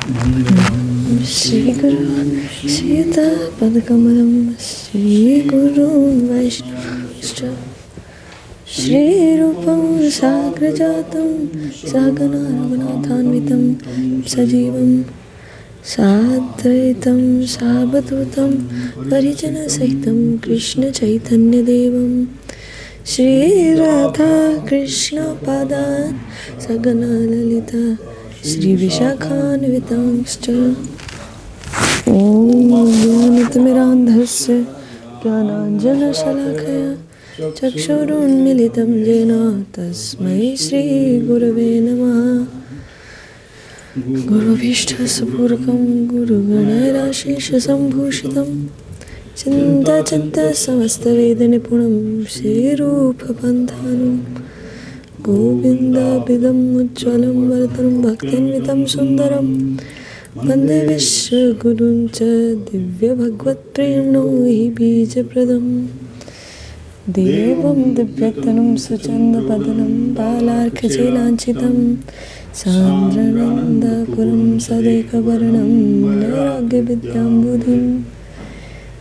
Shri Guru Sita Padakamalam Shri Guru Vaishnavas Shri Rupam Sagrajatam Sagana Raghunathanvitam Sajivam Sadvaitam Sabadhutam Parijana Sahitam Krishna Chaitanya Devam Shri Radha Krishna Padan Sagana Lalita Shri Vishakhan Vitangscha Om Jnanatirandhasya Jnananjana Shalakaya Chakshurun Militam Jena Tasmai Shri Gurave Namaha Guru Vishta Sapurkam Guru Ganera Shesha Sambhushitam Chinta Chinta Samasta Vedanipunam Shri Rupa Panthanam Govinda Bidam Ujjalam Varatam Bhaktinvitam Sundaram Vande Vishwa Guruncha Divya Bhagavad Premno Hi Bija Pradam Devam Divyatanam Suchanda Padanam Balarkha Chelanchitam Sandrananda Puram Sadeka Varanam Naragya Vidyam Buddhim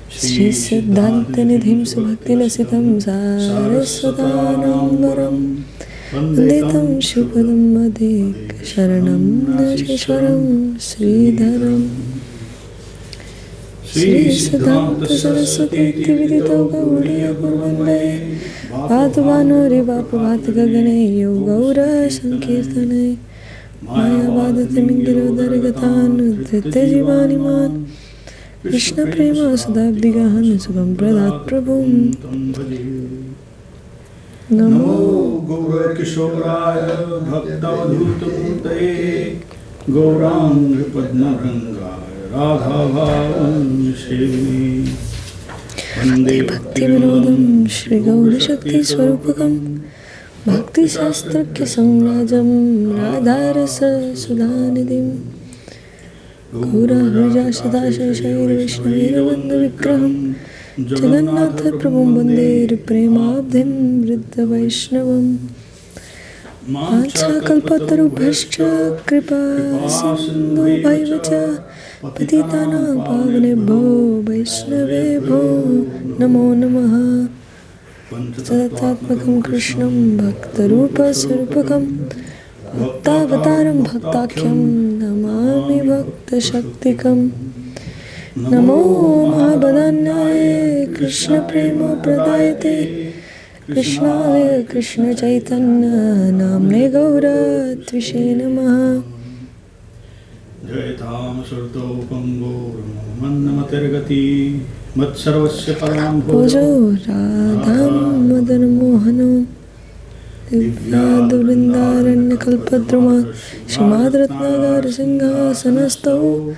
Shri Siddhanta Nidhim Subhakti Lasitam Saraswatanam Varam Vanditam Shripadam Adhik Sharanam Narishwaram Srīdharam Shri Siddhanta Saraswati Tividito Gauriya Purvandaye Bhatavano Riva Prabhata Gagane Yogaura Sankirtane Maya Vadati Mingiro Darigatan Dhritta Jivani Man Krishna Prema Sadabdigahan Sugam Pradat Prabhum Namo Gaura Kishoraya Bhaktavadhuta Murtaye Gauranga Padmarangaya Radhavavam Shri Vande Bhakti Vinodam Shri Gaura Shakti Swarupakam Bhakti Shastrakya Samrajam Radharasa Sudhanidim Gaura Hriya Sadasha Shaira Vishnavira Vanda Vikraham Jagannatha Prabhum Vande Premabdhim Vriddha Vaishnavam Mancha Kalpatarubhascha Kripa Sindhu Bhaivacha Patitana Pavanebho Vaishnavebho Namo Namaha Sadatmatmakam Krishnam Bhaktarupa Sarupakam Bhaktavataram Bhaktakyam Namami Bhakta Shaktikam Namo Mahabhadanyaye Krishna Prema Pradayate Krishnaya Krishna Chaitanya Namne Gaura Tvishe Namaha Jaitam Surto Pango Mannamatirgati Matsarvasya Param Bhojo Radham Madan Mohano Divya Durindaranya Kalpadruma Śrīmad Ratnagar Singhasanastau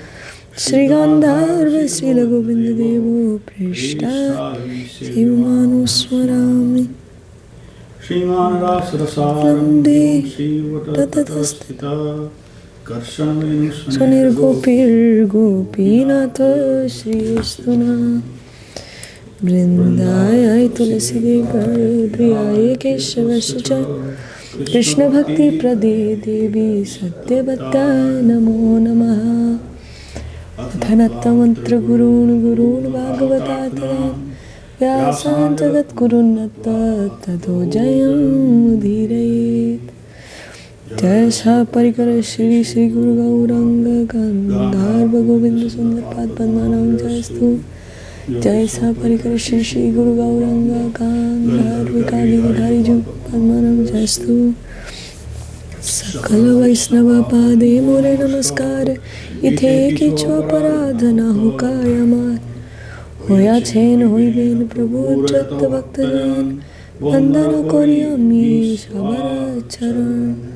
Shri Gandharva Srila Govinda Devo Prishta Sivamanu Swarami Shriman Rasasaram Shivatatastita Karshanavenu Sunir Gopir Gopinatha Shri Stuna Vrindaya Tulasi Devar Priyaya Keshavascha Krishna Bhakti Prade Devi Satyabhatta Namo Namaha Dhanatta Mantra Gurun Gurun Bhagavata Vyasan Jagat Gurunatta Tado Jayam Udhirayet Jayasa Parikara Shri Shri Guru Gauranga Gandharva Govinda Sundar Pad Padmanam Jayastu Jayasa Parikara Shri Shri Guru Gauranga Gandharva Kali Vidhari Ju Padmanam Jayastu Sakala Vaishnava Pade Mure Namaskar Ithe Kichva Paradhana Hukayamar Hoya Chen Hoi Ben Prabhu Chatta Bhaktajan Vandana Koryami Shabara Charan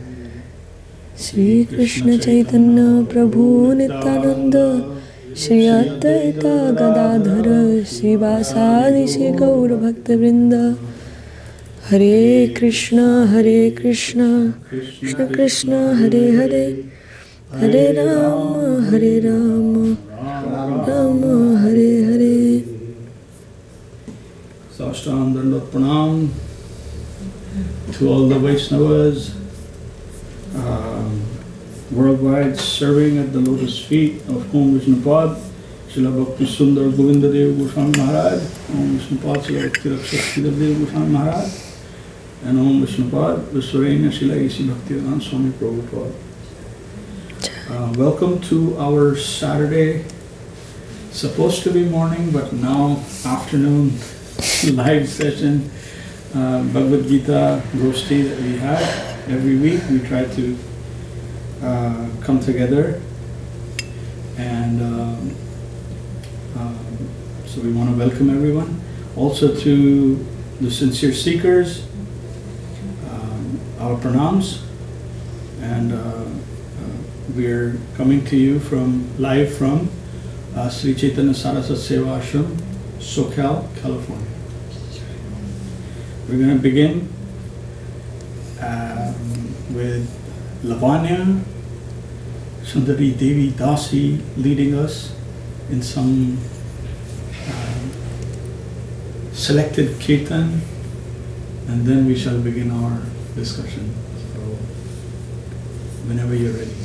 Shri Krishna Chaitanya Prabhu Nityananda Shri Advaita Gadadhara Shri Vasadi Shri Gaura Bhakta Vrinda Hare Krishna Krishna Krishna Hare Hare Hare Rama Rama Hare Hare Sashtam Dandot Pranam to all the Vaishnavas. worldwide, serving at the lotus feet of Om Vishnupad, Śrīla Bhakti Sundar Govinda Dev Goswāmī Mahārāj, Om Vishnupad Śrīla Bhakti Rakshak Srīdhar Dev Goswāmī Mahārāj, and Om Vishnupad Viswarena Śrīla Bhakti Swami Prabhupada. Welcome to our Saturday, supposed to be morning, but now afternoon live session, Bhagavad Gītā Rosti that we have. Every week we try to come together, and so we want to welcome everyone. Also to the sincere seekers, our pranams, and we're coming to you live from Śrī Chaitanya Seva Ashram, Soquel, California. We're going to begin with Lavanya Sundari Devi Dasi leading us in some selected kirtan, and then we shall begin our discussion. So, whenever you're ready.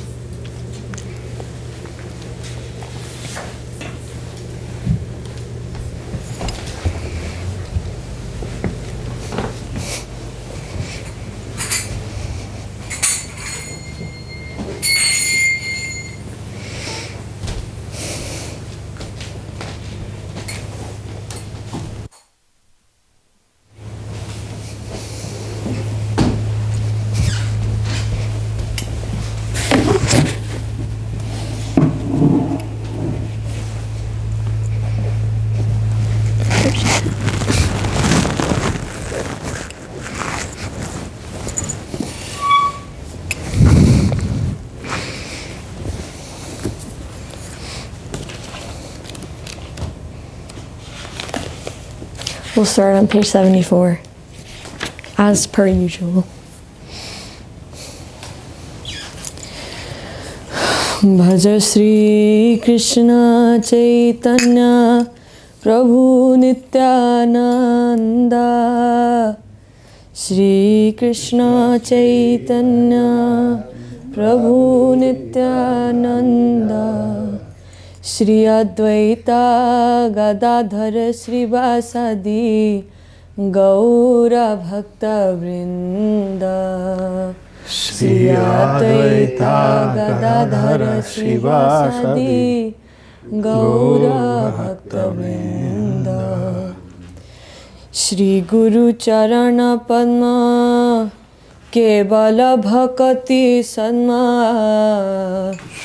We'll start on page 74, as per usual. Bhaja Shri Krishna Chaitanya Prabhu Nityananda. Shri Krishna Chaitanya Prabhu Nityananda. Shri Advaita Gadadhara Srivasadi Gaura Bhakta Vrinda. Shri Advaita Gadadhara Srivasadi Gaura Bhakta Vrinda. Shri Guru Charana Padma Kevala Bhakti Sadma.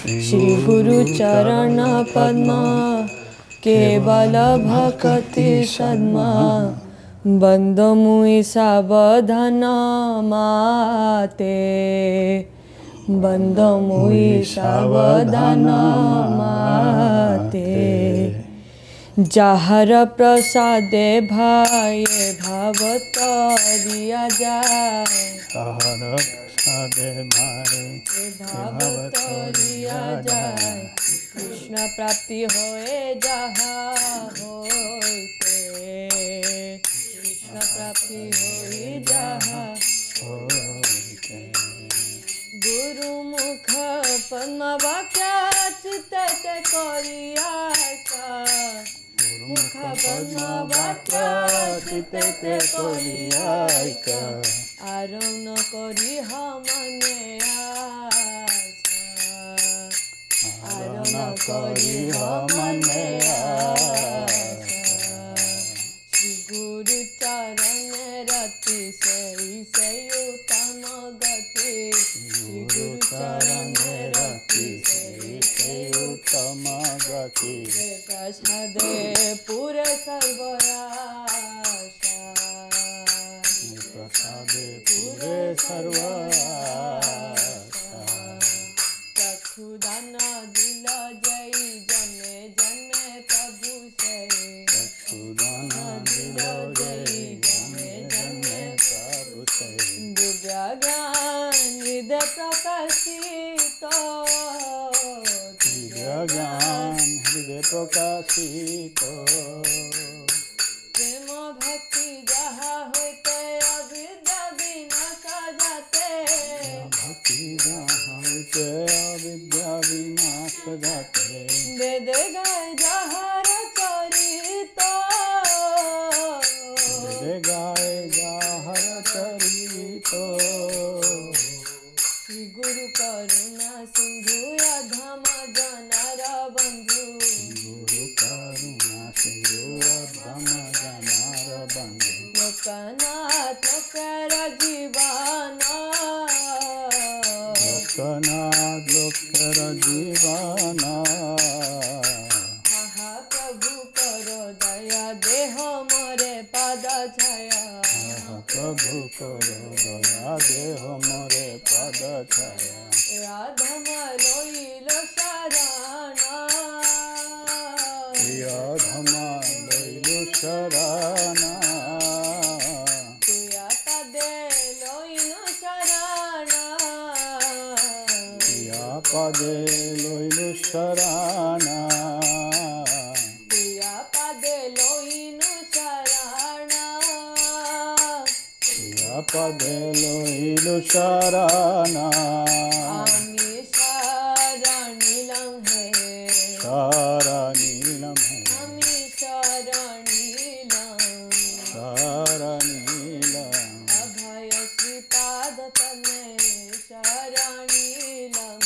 Shri Guru Charana Padma Kevala Bhakti Sadma. Bandhamui Sabadhana Mate. Bandhamui Sabadhana Mate. Jahara Prasade Bhaye Bhavatariya Jai. Jahara Prasade Bhaye Bhavatariya Jai. Krishna Prapti Hoye Jaha Hoite. Krishna Prapti Hoye Jaha Hoite. Guru Mukha Padma Vakya Chitete Koriyaka. Mukha Padma Vakya Chitete Koriyaka. Arona Kori Hamane Asa. Arona Kori Hamane Asa. Shri Guru Charane Rati Sei Uttama Gati. Shri Guru Charane Rati Sei Uttama Gati. Prasade Pure Sarvayasha. Prasade Pure Sarvayasha. Chakudana Dila Jai Jane Jane Prabhu Say. Chakudana Dila Jai Jane Jane Prabhu Say. Divyagan Hriday Prakashito. Divyagan Hriday Prakashito. Prema Bhakti Jaha Hoite Avidya Vinasha Jate. Bhakti Jaha Hoite अविद्या विनाशदाते वेद गाय जहर चरित वेद गाय जाहर चरित श्री गुरु करुणा सिंधु अधम जनार बंधु गुरु करुणा सिंधु अधम जनार बंधु लोकनाथ लोकर जीवाना लोकनाथ लोकर जीवाना आहा प्रभु करो दया देह मोरे पद छाया प्रभु करो दया देह मोरे पद छाया राधम लोइलो शरणा प्रियधमा लैलु शरणा तुया पदे लोइनो शरणा प्रिया पदे लैलु शरणा तुया पदे लोइनो शरणा प्रिया पदे लैलु शरणा आमी शरणिलं है शरणीलं है आमी शरणिलं शरणीलं अभय श्रीपाद पद्मे शरणिलं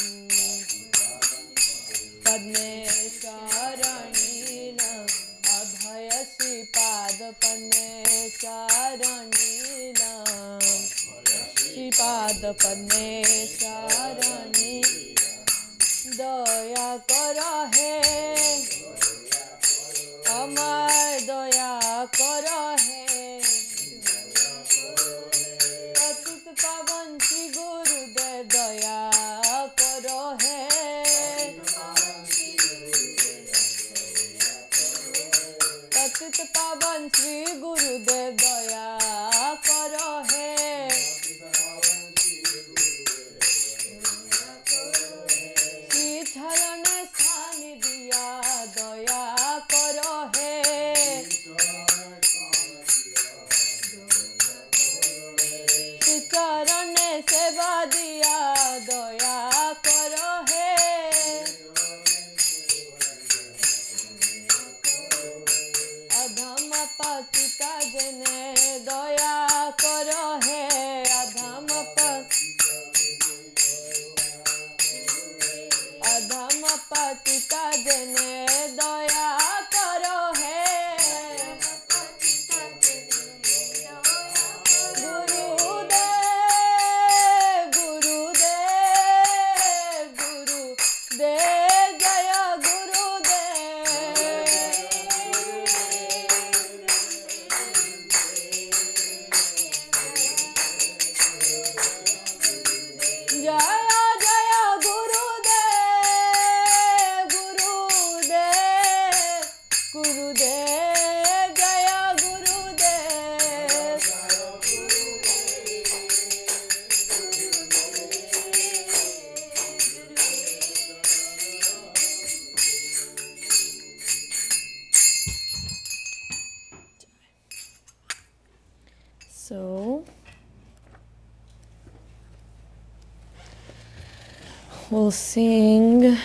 पद्मे शरणिलं अभय श्रीपाद पद्मे शरणिलं श्रीपाद पद्मे शरणि दया कर हे अमर दया कर हे पतित पावन श्री गुरुदेव दया कर हे पतित पावन श्री गुरुदेव दया कर हे श्री चरण स्थान दिया दया कर हे श्री चरण सेवा दिया दया कर हे अधम पतिता जने दया कर हे अधम पतिता जने दया कर हे गुरुदेव गुरुदेव गुरुदेव जय गुरुदेव जय जय गुरुदेव गुरुदेव गुरुदेव जय गुरुदेव So we'll sing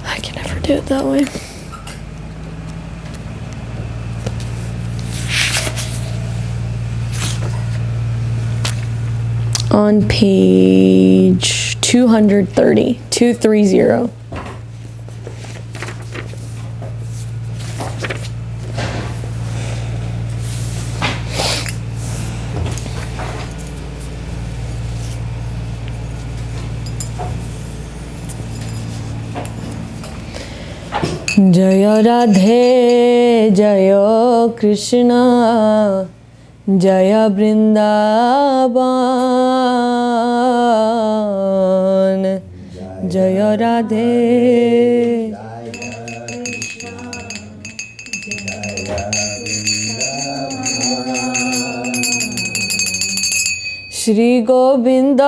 I can never do it that way. On page 230, 230. जय राधे जय कृष्ण जय वृंदावन जय Radhe Shri Govind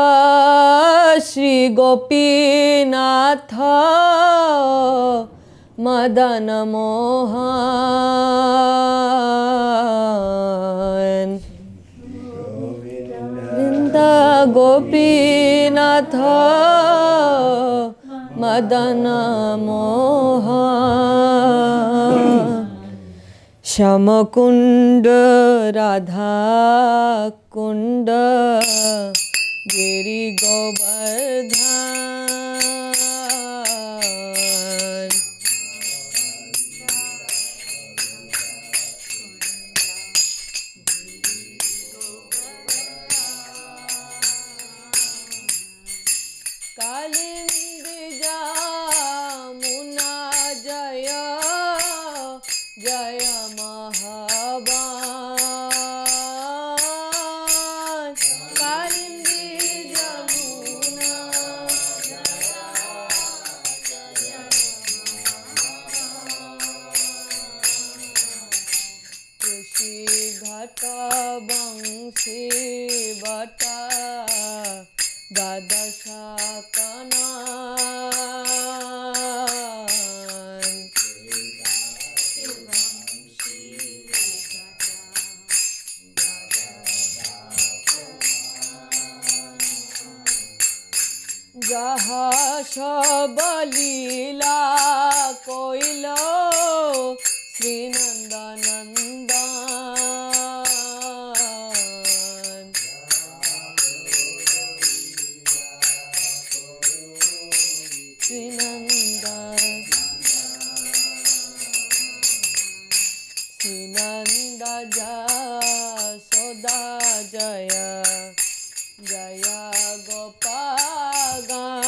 Shri Gopinath Madana Mohan Govinda Gopinatha Madana Mohan Shamakunda Radha Kunda Giri Govardhan Kalindi Jamuna Jaya Jaya Mahaban Kalindi Jamuna Krishi Ghata Bangsi Bata Gadashakanan Jaha Shabalila Koilo Śrī Nityānanda Srinanda Jasoda Jaya Jaya Gopagan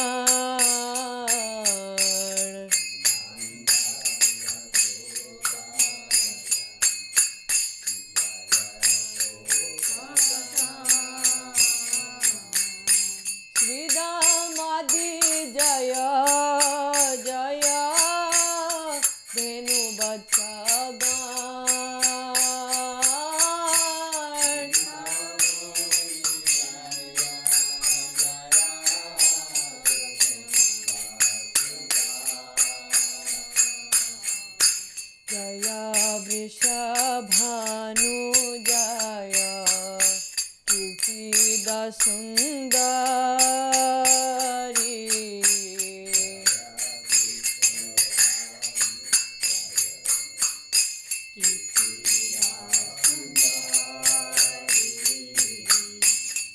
Sridhamadi Jaya Jaya Dhenu Bachagan Jaya Vrishabhanu Jaya Kirtida Sundari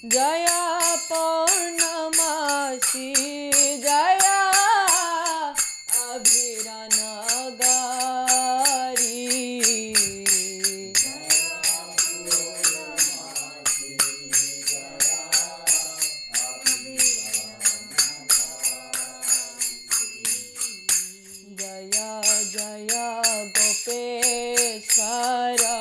Jaya Purnamasi Jaya Abhiranagari Jaya Jaya Gopeshwara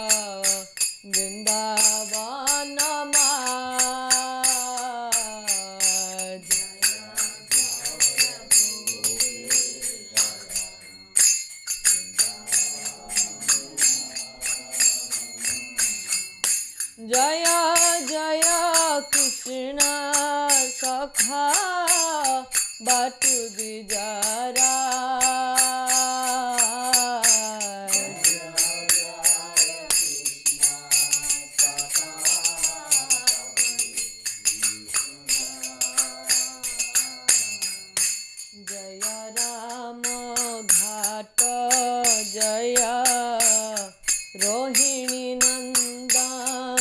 Vrindavanamad Jaya Jaya Krishna Sakha Batu Dijara Jaya Rama Ghata Jaya Rohini Nandan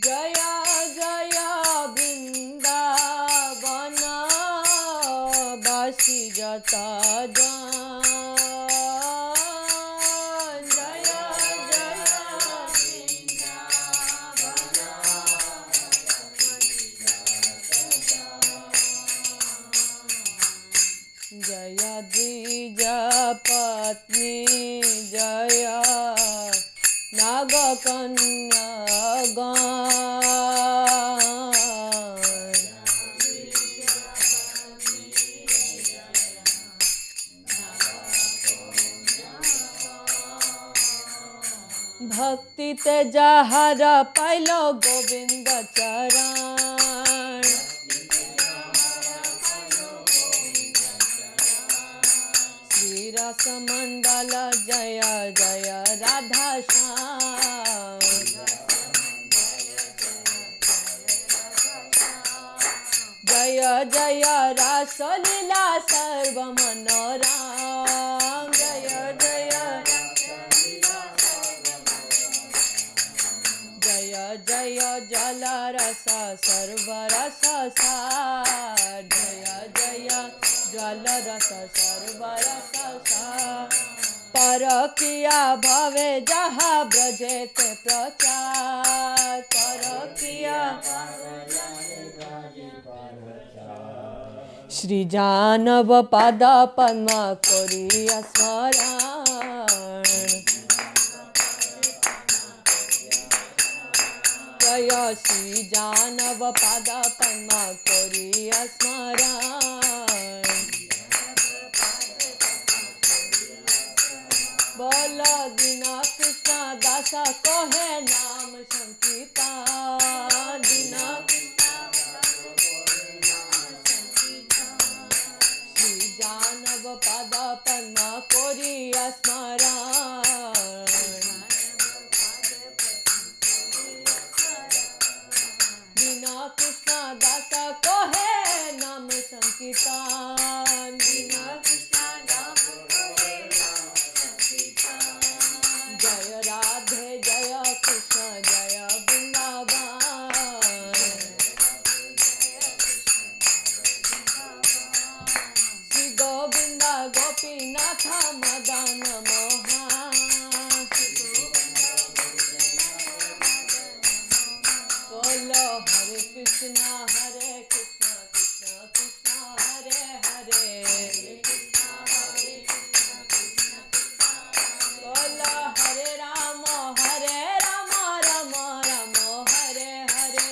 Jaya Jaya Vrindavana Basi Jata Jan Jaya Jaya Jaya Dvija Patni Jaya Naga Kanya Gan भक्ति ते Zahra pilo Govind चरण श्री रस मंडल जय जय राधा श्याम जय जय रास लीला सर्व मनोरम जय जय जय जय जल रस सर्व रस सार जय जय जल रस सर्व रस सार पर किया भवे जहा ब्रजेत प्रचार पर किया श्री जानव पाद पद्म करिया स्मरण जय श्री जानव पाद पद्म करिया स्मरण बोल दीना कृष्ण दास कहे नाम संकीर्तन दीना श्री जानव पाद पद्म करिया स्मरण दीना कृष्ण दास कहे नाम संकीर्तन दीना कृष्ण नाम जय राधे जय कृष्ण जय वृंदावन श्री गोविंद गोपीनाथ मदन मोहन बोलो हरे कृष्ण कृष्ण कृष्ण हरे हरे बोलो हरे राम राम राम हरे हरे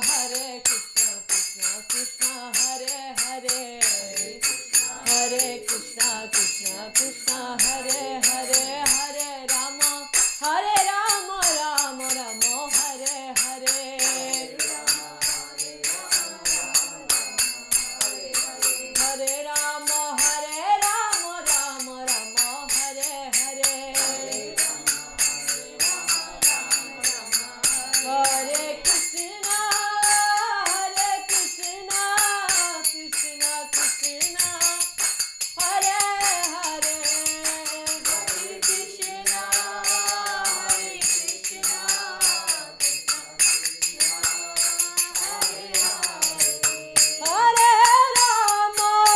हरे कृष्ण कृष्ण कृष्ण हरे हरे हरे कृष्ण कृष्ण हरे हरे हरे राम राम राम हरे हरे हरे राम राम हरे हरे हरे कृष्ण कृष्ण कृष्ण हरे हरे हरे कृष्ण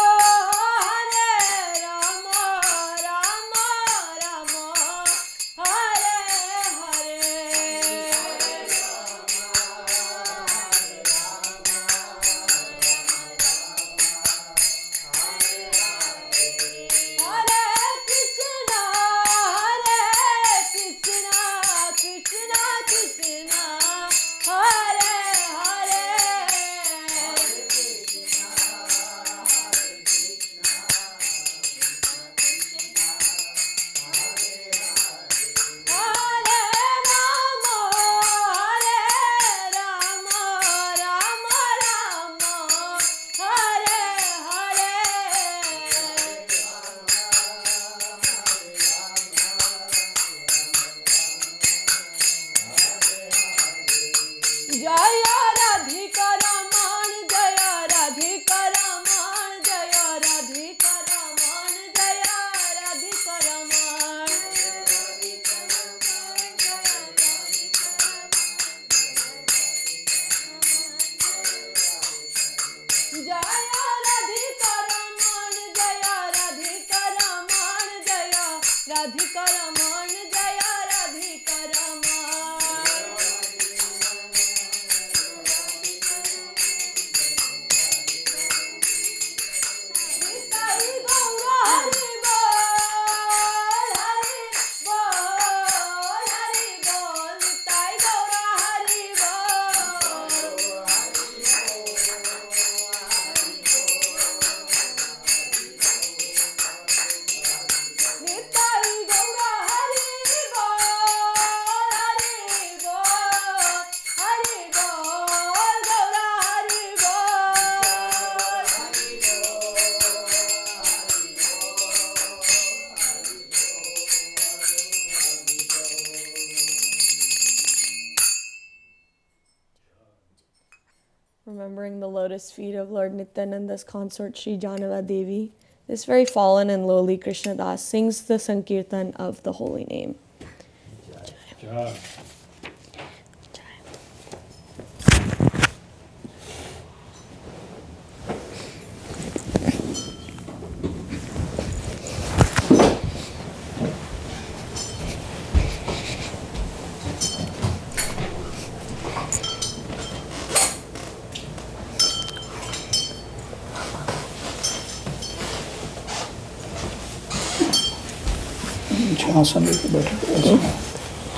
हरे राम राम हरे हरे हरे कृष्ण कृष्ण कृष्ण हरे हरे हरे राम राम हरे हरे जय राधिका रमण जय राधिका रमण जय राधिका रमण जय राधिका रमण जय राधिका रमण जय राधिका रमण जय राधिका रमण जय राधिका रमण निताई गौर हरि बोल निताई गौर हरि बोल adoring the lotus feet of Lord Nityananda's consort Śrī Jāhnava Devi, this very fallen and lowly Krishna Das sings the Sankirtan of the holy name.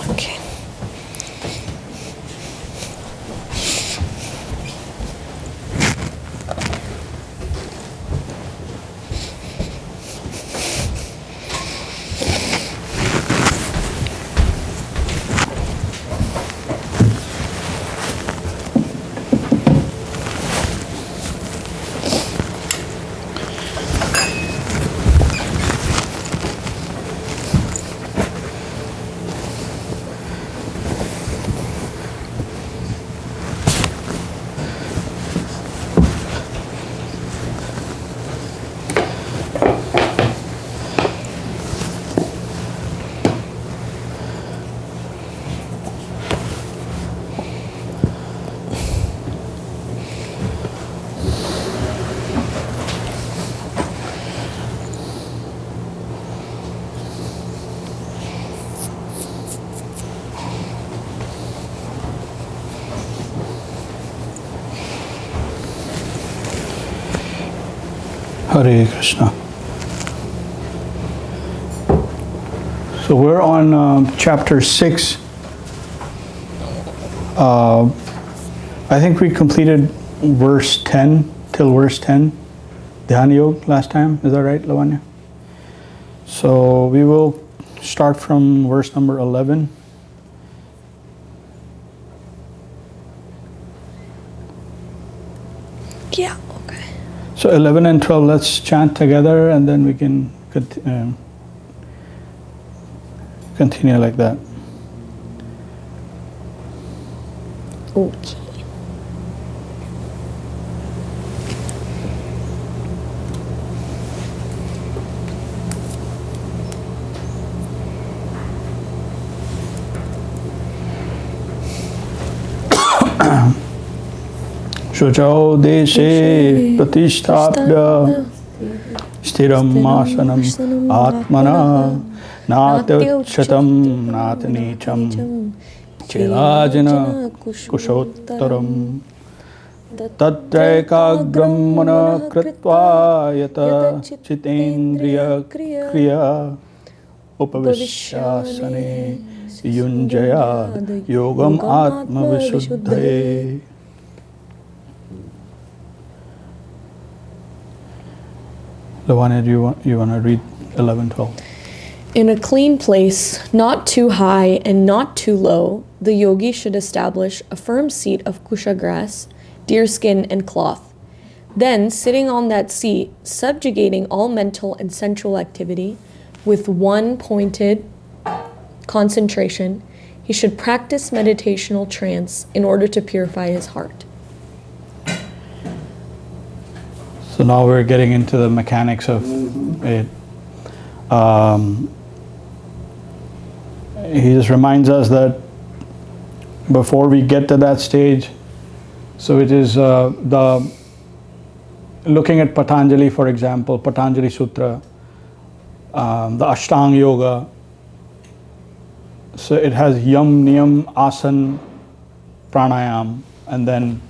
Okay. Hare Krishna. So we're on chapter 6. I think we completed verse 10 till verse 10, Dhyāna-yoga last time. Is that right, Lavanya? So we will start from verse number 11. Yeah, okay. So 11 and 12, let's chant together and then we can continue like that. Okay. Shujau deshe pratishtapya stiram asanam atmana natyuchatam natanicham chirajana kushottaram tatraikagram mana kritva yata chitendriya kriya upavishyasane yunjaya yogam atma visuddhaye. Lavanya, do you want to read 11, 12? In a clean place, not too high and not too low, the yogi should establish a firm seat of kusha grass, deerskin, and cloth. Then, sitting on that seat, subjugating all mental and sensual activity with one pointed concentration, he should practice meditational trance in order to purify his heart. So now we're getting into the mechanics of it. He just reminds us that before we get to that stage, so it is the looking at Patanjali, for example, Patanjali Sutra, the Ashtanga Yoga. So it has yam, niyam, asan, pranayam, and then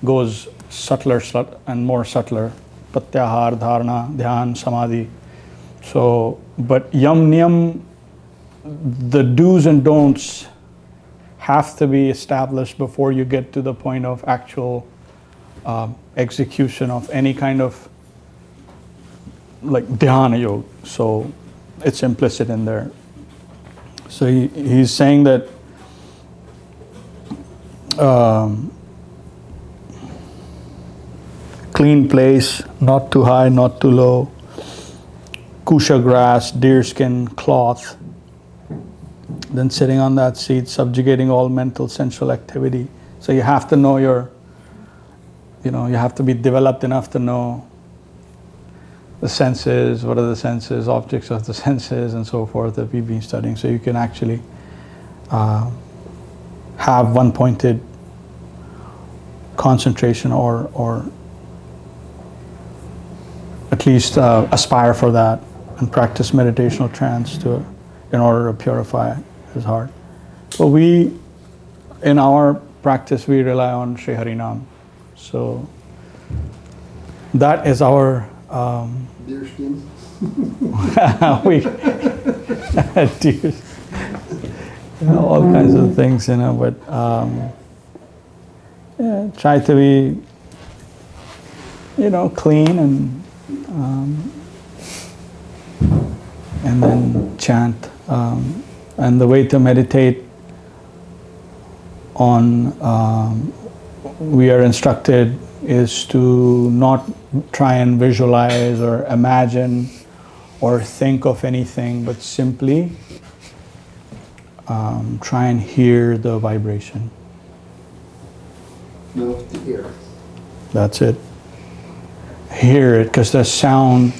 goes subtler and more subtler. Pratyahar, dharana, dhyan, samadhi. So, but yam niyam, the do's and don'ts have to be established before you get to the point of actual execution of any kind of like dhyana yoga. So it's implicit in there. So he's saying that clean place, not too high, not too low, kusha grass, deerskin, cloth, then sitting on that seat, subjugating all mental, sensual activity. So you have to know your you have to be developed enough to know the senses, what are the senses, objects of the senses, and so forth that we've been studying. So you can actually have one-pointed concentration, or at least aspire for that, and practice meditational trance in order to purify his heart. So in our practice, we rely on Sri Harinam. So that is our Deer skins. we deer, all kinds of things, but try to be clean, and then chant, and the way to meditate on we are instructed is to not try and visualize or imagine or think of anything, but simply try and hear the vibration. No, to hear. That's it. Hear it, because the sound,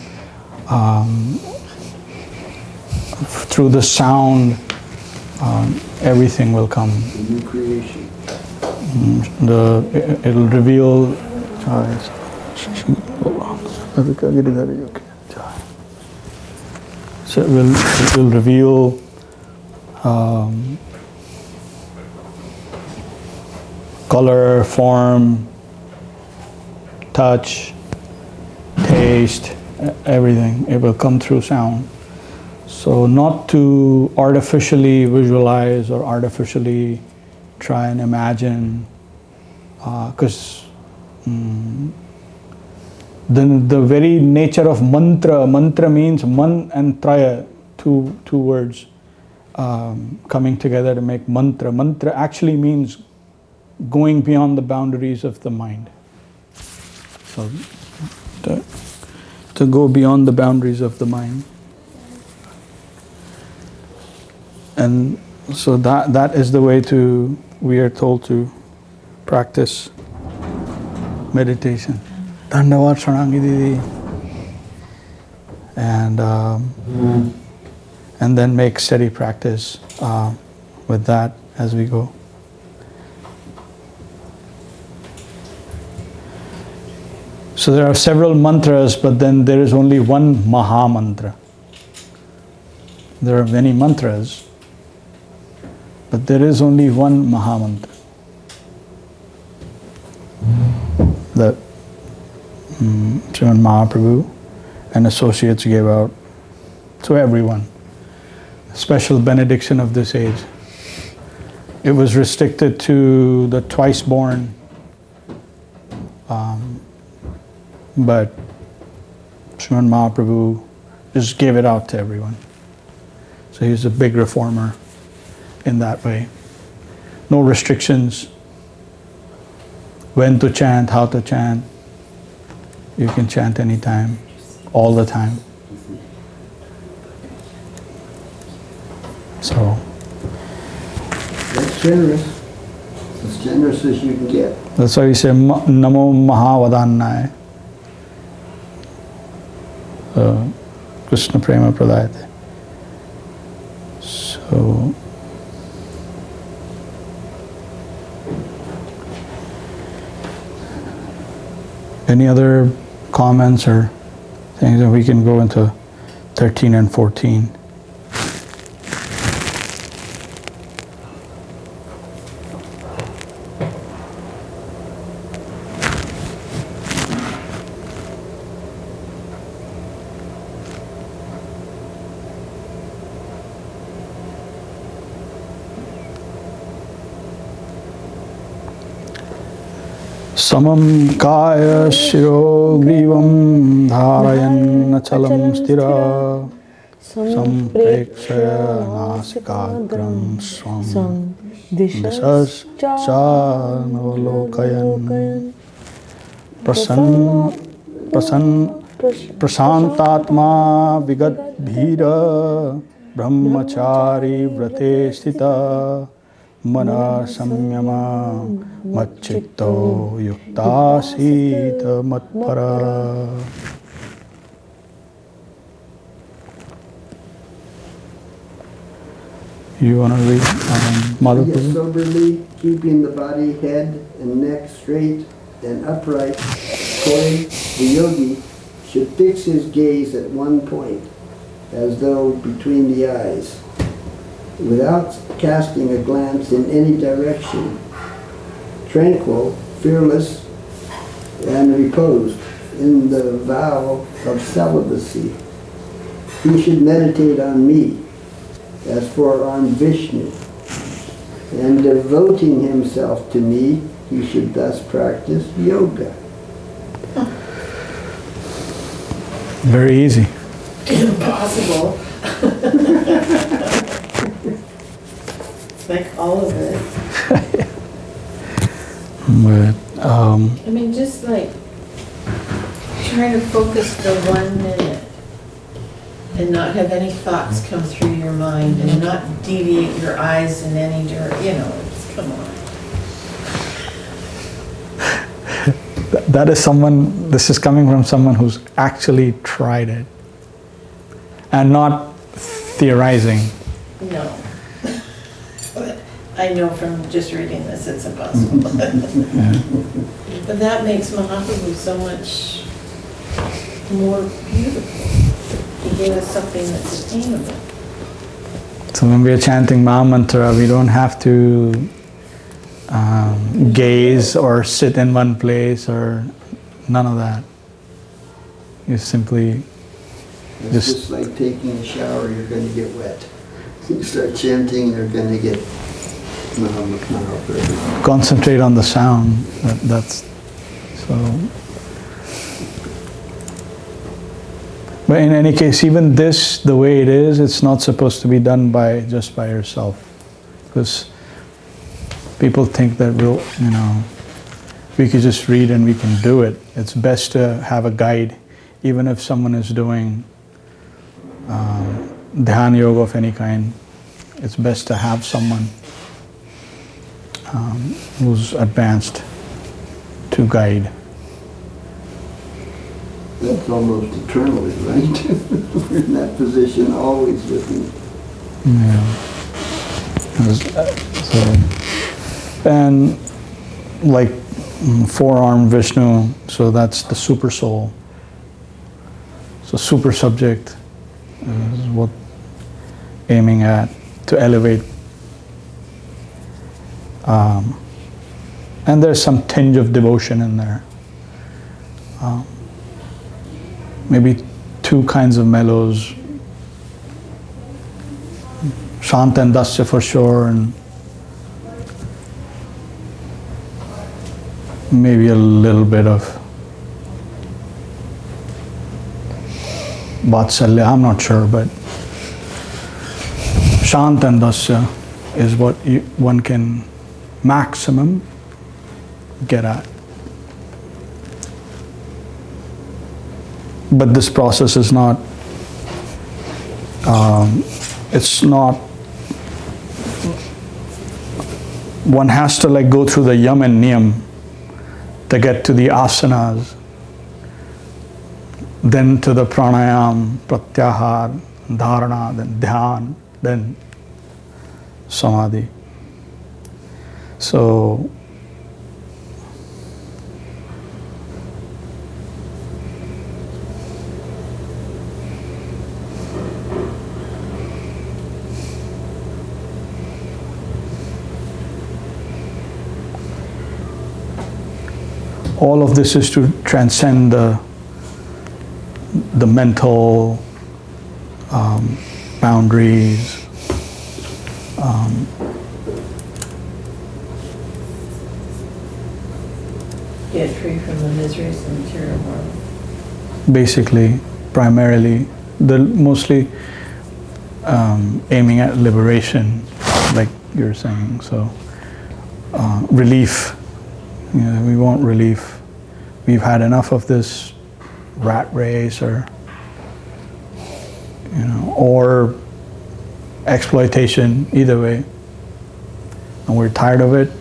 through the sound, everything will come. The new creation. It'll reveal. So it will reveal color, form, touch, taste, everything. It will come through sound. So not to artificially visualize or artificially try and imagine, because the very nature of mantra means man and traya, two words coming together to make mantra. Mantra actually means going beyond the boundaries of the mind. So to go beyond the boundaries of the mind. And so that is the way we are told to practice meditation. Dhanyavad Shanangi Didi. And then make steady practice with that as we go. So there are several mantras, but then there is only one Maha Mantra. There are many mantras, but there is only one Maha Mantra that Śrīmad Mahaprabhu and associates gave out to everyone. Special benediction of this age. It was restricted to the twice born, but Śrīmad Mahaprabhu just gave it out to everyone. So he's a big reformer in that way. No restrictions. When to chant, how to chant. You can chant anytime, all the time. So That's generous. As generous as you can get. that's why we say Namo Mahavadannaya. Krishna Prema Pradayate. So any other comments or things that we can go into 13 and 14? Samam kaya shiro grivam dharayan achalam stira samprekshaya nasikagram swam disas cha navalokayan prasantatma vigat bhira brahmachari vrate sthita mana samyama machitto yuktasita matpara. You want to read Mother Yes, Prabhu? soberly, keeping the body, head, and neck straight and upright, poised, the yogi should fix his gaze at one point, as though between the eyes, without casting a glance in any direction, tranquil, fearless, and reposed in the vow of celibacy. He should meditate on me, as for on Vishnu, and devoting himself to me, he should thus practice yoga. Very easy. Impossible. Like all of it. But I mean, just like trying to focus for 1 minute and not have any thoughts come through your mind and not deviate your eyes in any direction, just come on. that is someone, this is coming from someone who's actually tried it and not theorizing. No. But I know from just reading this it's impossible. Yeah. But that makes Mahaprabhu so much more beautiful. He gave us something that's attainable. So when we are chanting Maha Mantra, we don't have to gaze or sit in one place or none of that. You simply It's just like taking a shower, you're going to get wet. You start chanting, you're going to get concentrate on the sound. That's so. But in any case, even this, the way it is, it's not supposed to be done just by yourself, because people think that we could just read and we can do it. It's best to have a guide, even if someone is doing Dhyāna-yoga of any kind. It's best to have someone who's advanced to guide. That's almost eternally, right? We're in that position always with him. Yeah. And like four-armed Vishnu, so that's the super soul. So super subject is what aiming at to elevate. And there's some tinge of devotion in there. Maybe two kinds of mellows, Shanta and Dasya for sure, and maybe a little bit of Vatsalya, I'm not sure, but Shanta and Dasya is what one can maximum get at. But this process is not, it's not, one has to like go through the yam and niyam to get to the asanas, then to the pranayam, pratyahar, dharana, then dhyan, then samadhi. So, all of this is to transcend the mental boundaries, Get free from the miseries of the material world. basically, primarily, mostly aiming at liberation, like you're saying. So, relief. We want relief. We've had enough of this rat race or exploitation, either way. and we're tired of it.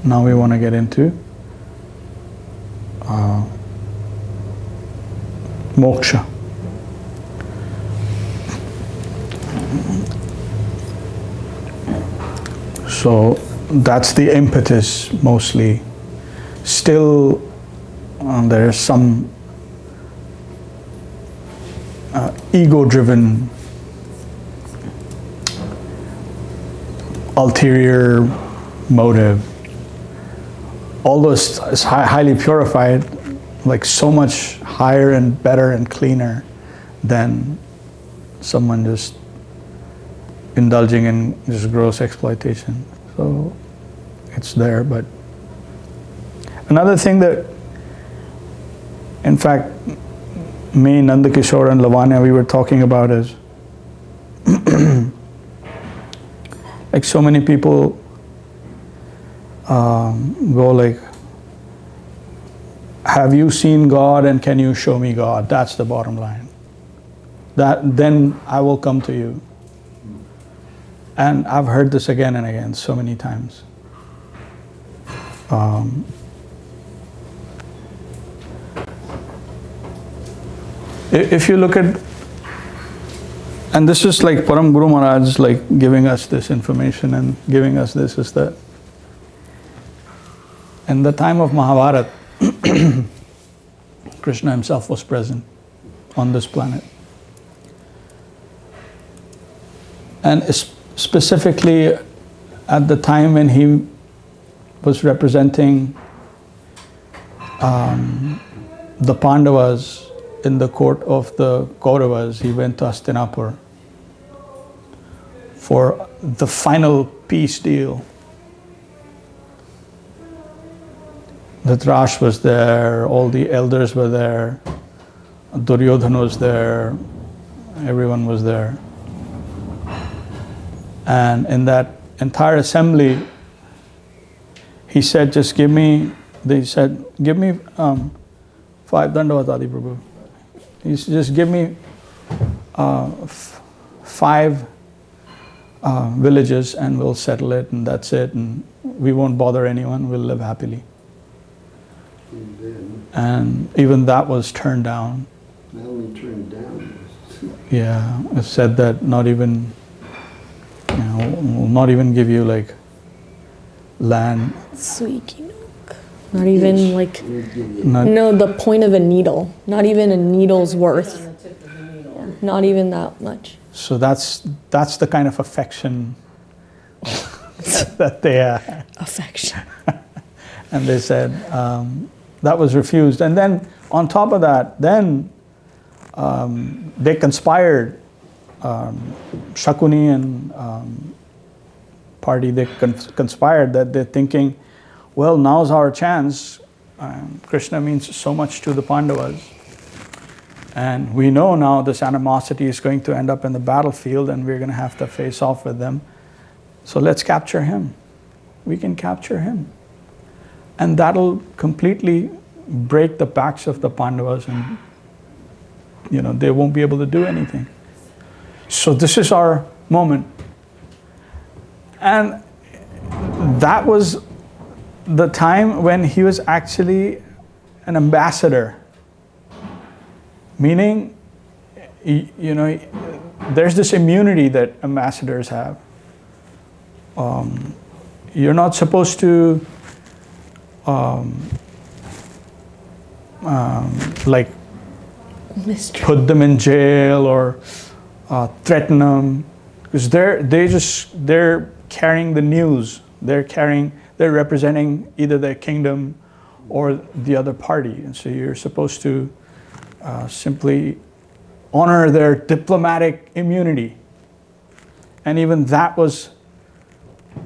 Now we want to get into moksha. So that's the impetus mostly. Still, there's some ego-driven, ulterior motive. Although it's highly purified, like so much higher and better and cleaner than someone just indulging in just gross exploitation. So it's there, but another thing that, in fact, me, Nandakishore and Lavanya, we were talking about is like so many people go like, have you seen God and can you show me God? That's the bottom line. Then I will come to you. And I've heard this again and again so many times. If you look at, and this is like Param Guru Maharaj like giving us this information and giving us this, is that in the time of Mahabharata, Krishna himself was present on this planet. And specifically at the time when he was representing the Pandavas in the court of the Kauravas, he went to Hastinapur for the final peace deal. Dhritarashtra was there, all the elders were there, Duryodhana was there, everyone was there. And in that entire assembly, he said, they said, give me 5 Dandavatadi Prabhu. He said, just give me 5 villages and we'll settle it and that's it, and we won't bother anyone, we'll live happily. And even that was turned down. Not only turned down. Yeah, it said that not even, will not even give you like land. Not even like, no, the point of a needle. Not even a needle's worth. On the tip of the needle. Not even that much. So that's the kind of affection that they had. Affection. And they said that was refused. And then on top of that, then they conspired. Shakuni and party, they conspired that they're thinking, well, now's our chance. Krishna means so much to the Pandavas. And we know now this animosity is going to end up in the battlefield and we're going to have to face off with them. So let's capture him. We can capture him. And that'll completely break the backs of the Pandavas and, they won't be able to do anything. So this is our moment. And that was the time when he was actually an ambassador. Meaning, there's this immunity that ambassadors have. You're not supposed to put them in jail or threaten them, because they're carrying the news. They're representing either their kingdom or the other party, and so you're supposed to simply honor their diplomatic immunity. And even that was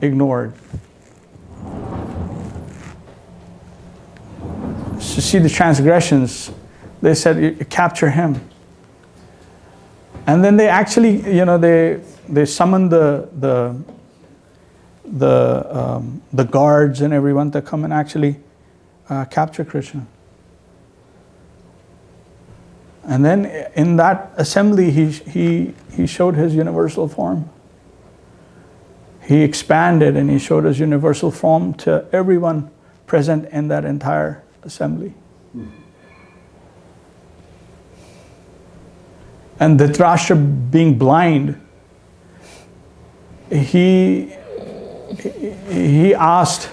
ignored. To see the transgressions, they said, you capture him. And then they actually, they summoned the guards and everyone to come and actually capture Krishna. And then in that assembly, he showed his universal form. he expanded and he showed his universal form to everyone present in that entire assembly. And Dhritarashtra, being blind, he asked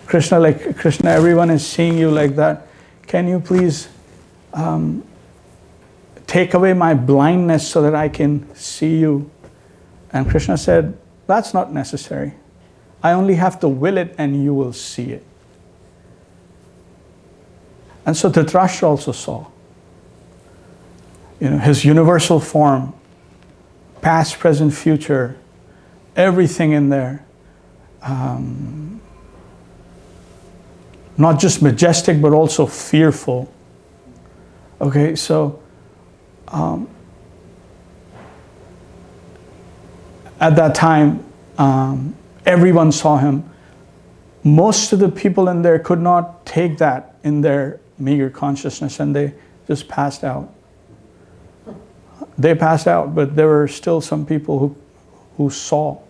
Krishna, like, Krishna, everyone is seeing you like that. Can you please take away my blindness so that I can see you? And Krishna said, that's not necessary. I only have to will it and you will see it. And so Dhritarashtra also saw, his universal form, past, present, future, everything in there. Not just majestic, but also fearful. Okay, so at that time, everyone saw him. Most of the people in there could not take that in their meager consciousness, and they just passed out. They passed out, but there were still some people who saw,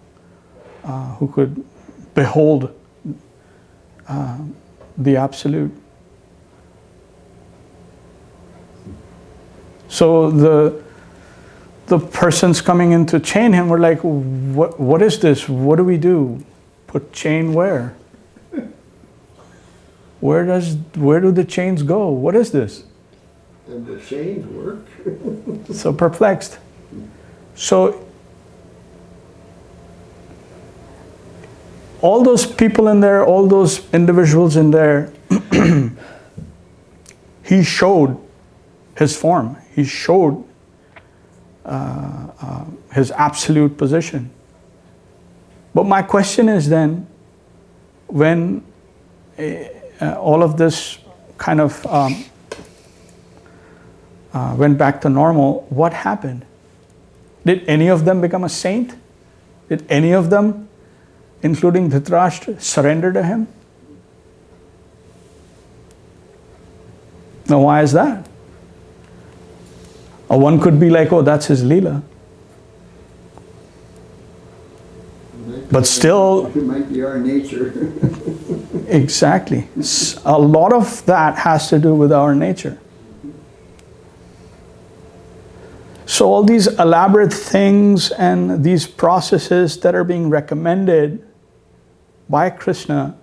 who could behold the Absolute. So the persons coming in to chain him were like, what is this? What do we do? Put chain where? Where do the chains go? What is this? And the chains work. So perplexed. So all those people in there, all those individuals in there, he showed his form. He showed his absolute position. But my question is then, when all of this kind of went back to normal, what happened? Did any of them become a saint? Did any of them, including Dhritarashtra, surrender to him? Now, why is that? Or one could be like, oh, that's his Leela. But still, it might be our nature. Exactly. A lot of that has to do with our nature. So all these elaborate things and these processes that are being recommended by Krishna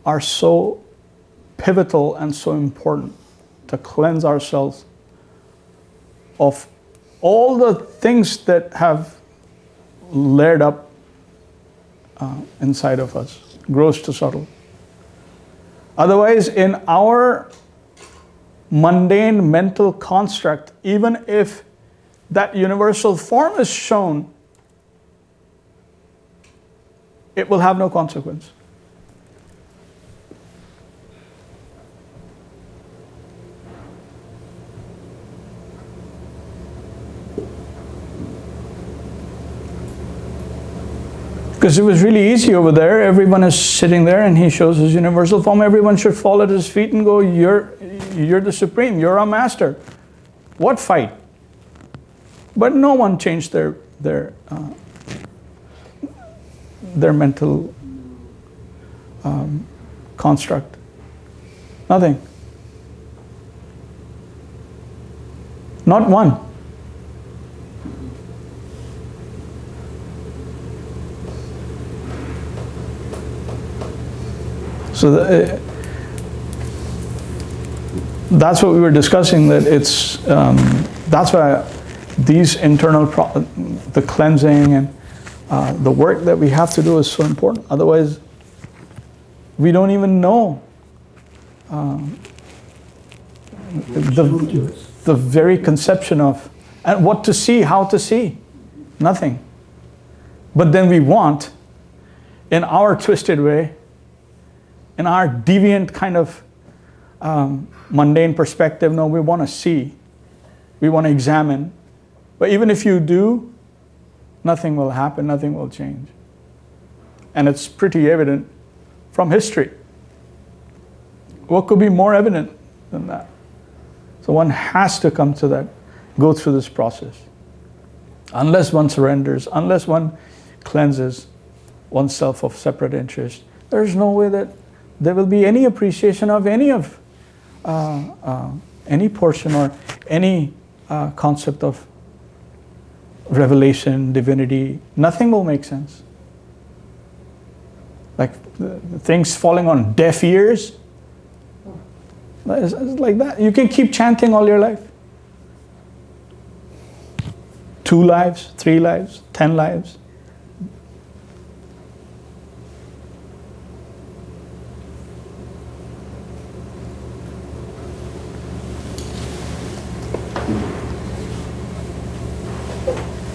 are so pivotal and so important to cleanse ourselves of all the things that have layered up inside of us, gross to subtle. Otherwise, in our mundane mental construct, even if that universal form is shown, it will have no consequence. Because it was really easy over there. Everyone is sitting there and he shows his universal form. Everyone should fall at his feet and go, you're the supreme, you're our master. What fight? But no one changed their mental construct. Nothing. Not one. So that's what we were discussing, that it's, that's why these internal, the cleansing and the work that we have to do is so important. Otherwise, we don't even know the very conception of, and what to see, how to see, nothing. But then we want, in our twisted way, in our deviant kind of mundane perspective, no, we want to see, we want to examine. But even if you do, nothing will happen, nothing will change. And it's pretty evident from history. What could be more evident than that? So one has to come to that, go through this process. Unless one surrenders, unless one cleanses oneself of separate interest, there's no way that there will be any appreciation of any portion or any concept of revelation, divinity. Nothing will make sense. Like the things falling on deaf ears. It's like that. You can keep chanting all your life. 2 lives, 3 lives, 10 lives.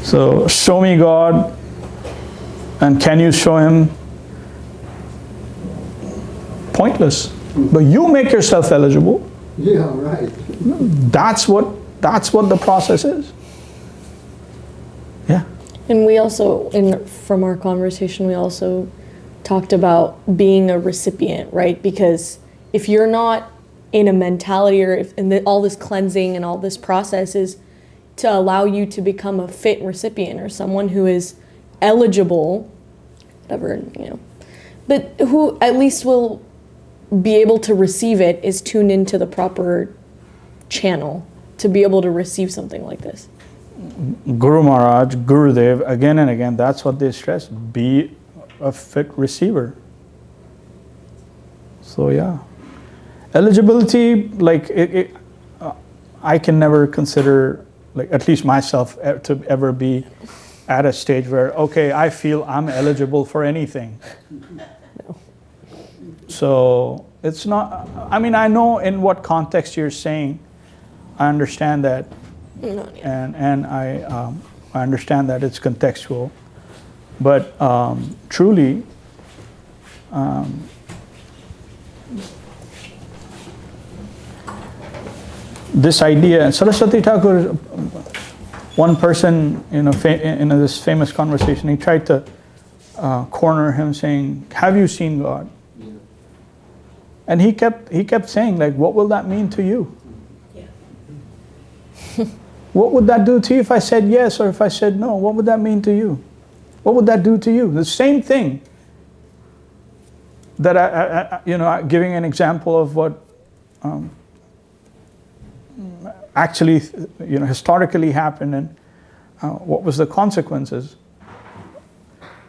So, show me God, and can you show Him? Pointless. But you make yourself eligible. Yeah, right. That's what the process is. Yeah. And we also, from our conversation, we also talked about being a recipient, right? Because if you're not in a mentality, or if all this cleansing and all this process is to allow you to become a fit recipient or someone who is eligible, whatever, but who at least will be able to receive it, is tuned into the proper channel to be able to receive something like this. Guru Mahārāj, Gurudev, again and again, that's what they stress, be a fit receiver. So yeah. Eligibility, like I can never consider, like at least myself, to ever be at a stage where, okay, I feel I'm eligible for anything. So it's not, I mean, I know in what context you're saying, I understand that, and I understand that it's contextual, but truly, this idea, Saraswati Thakur, one person in this famous conversation, he tried to corner him saying, have you seen God? And he kept saying, like, what will that mean to you? Yeah. What would that do to you if I said yes or if I said no? What would that mean to you? What would that do to you? The same thing that giving an example of what actually, historically happened and what was the consequences.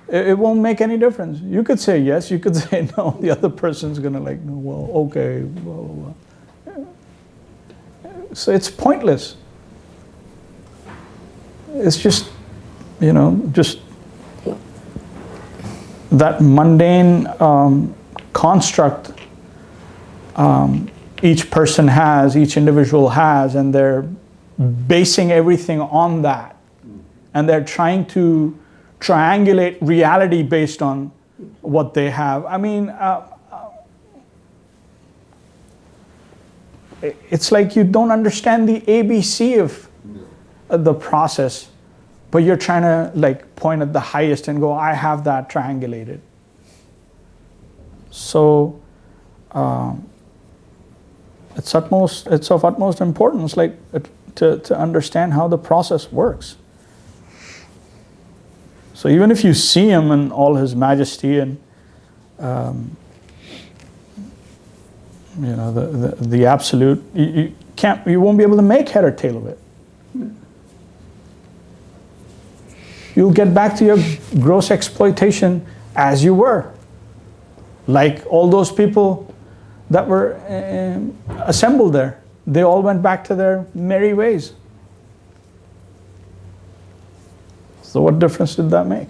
It won't make any difference. You could say yes, you could say no. The other person's gonna no, well, okay, blah, blah, blah. So it's pointless. It's just, just that mundane construct each person has, each individual has, and they're basing everything on that. And they're trying to triangulate reality based on what they have. I mean, it's like you don't understand the ABC of the process, but you're trying to point at the highest and go, I have that triangulated. So it's of utmost importance, to understand how the process works. So even if you see Him in all His majesty and the absolute, you won't be able to make head or tail of it. You'll get back to your gross exploitation as you were, like all those people that were assembled there. They all went back to their merry ways. So what difference did that make?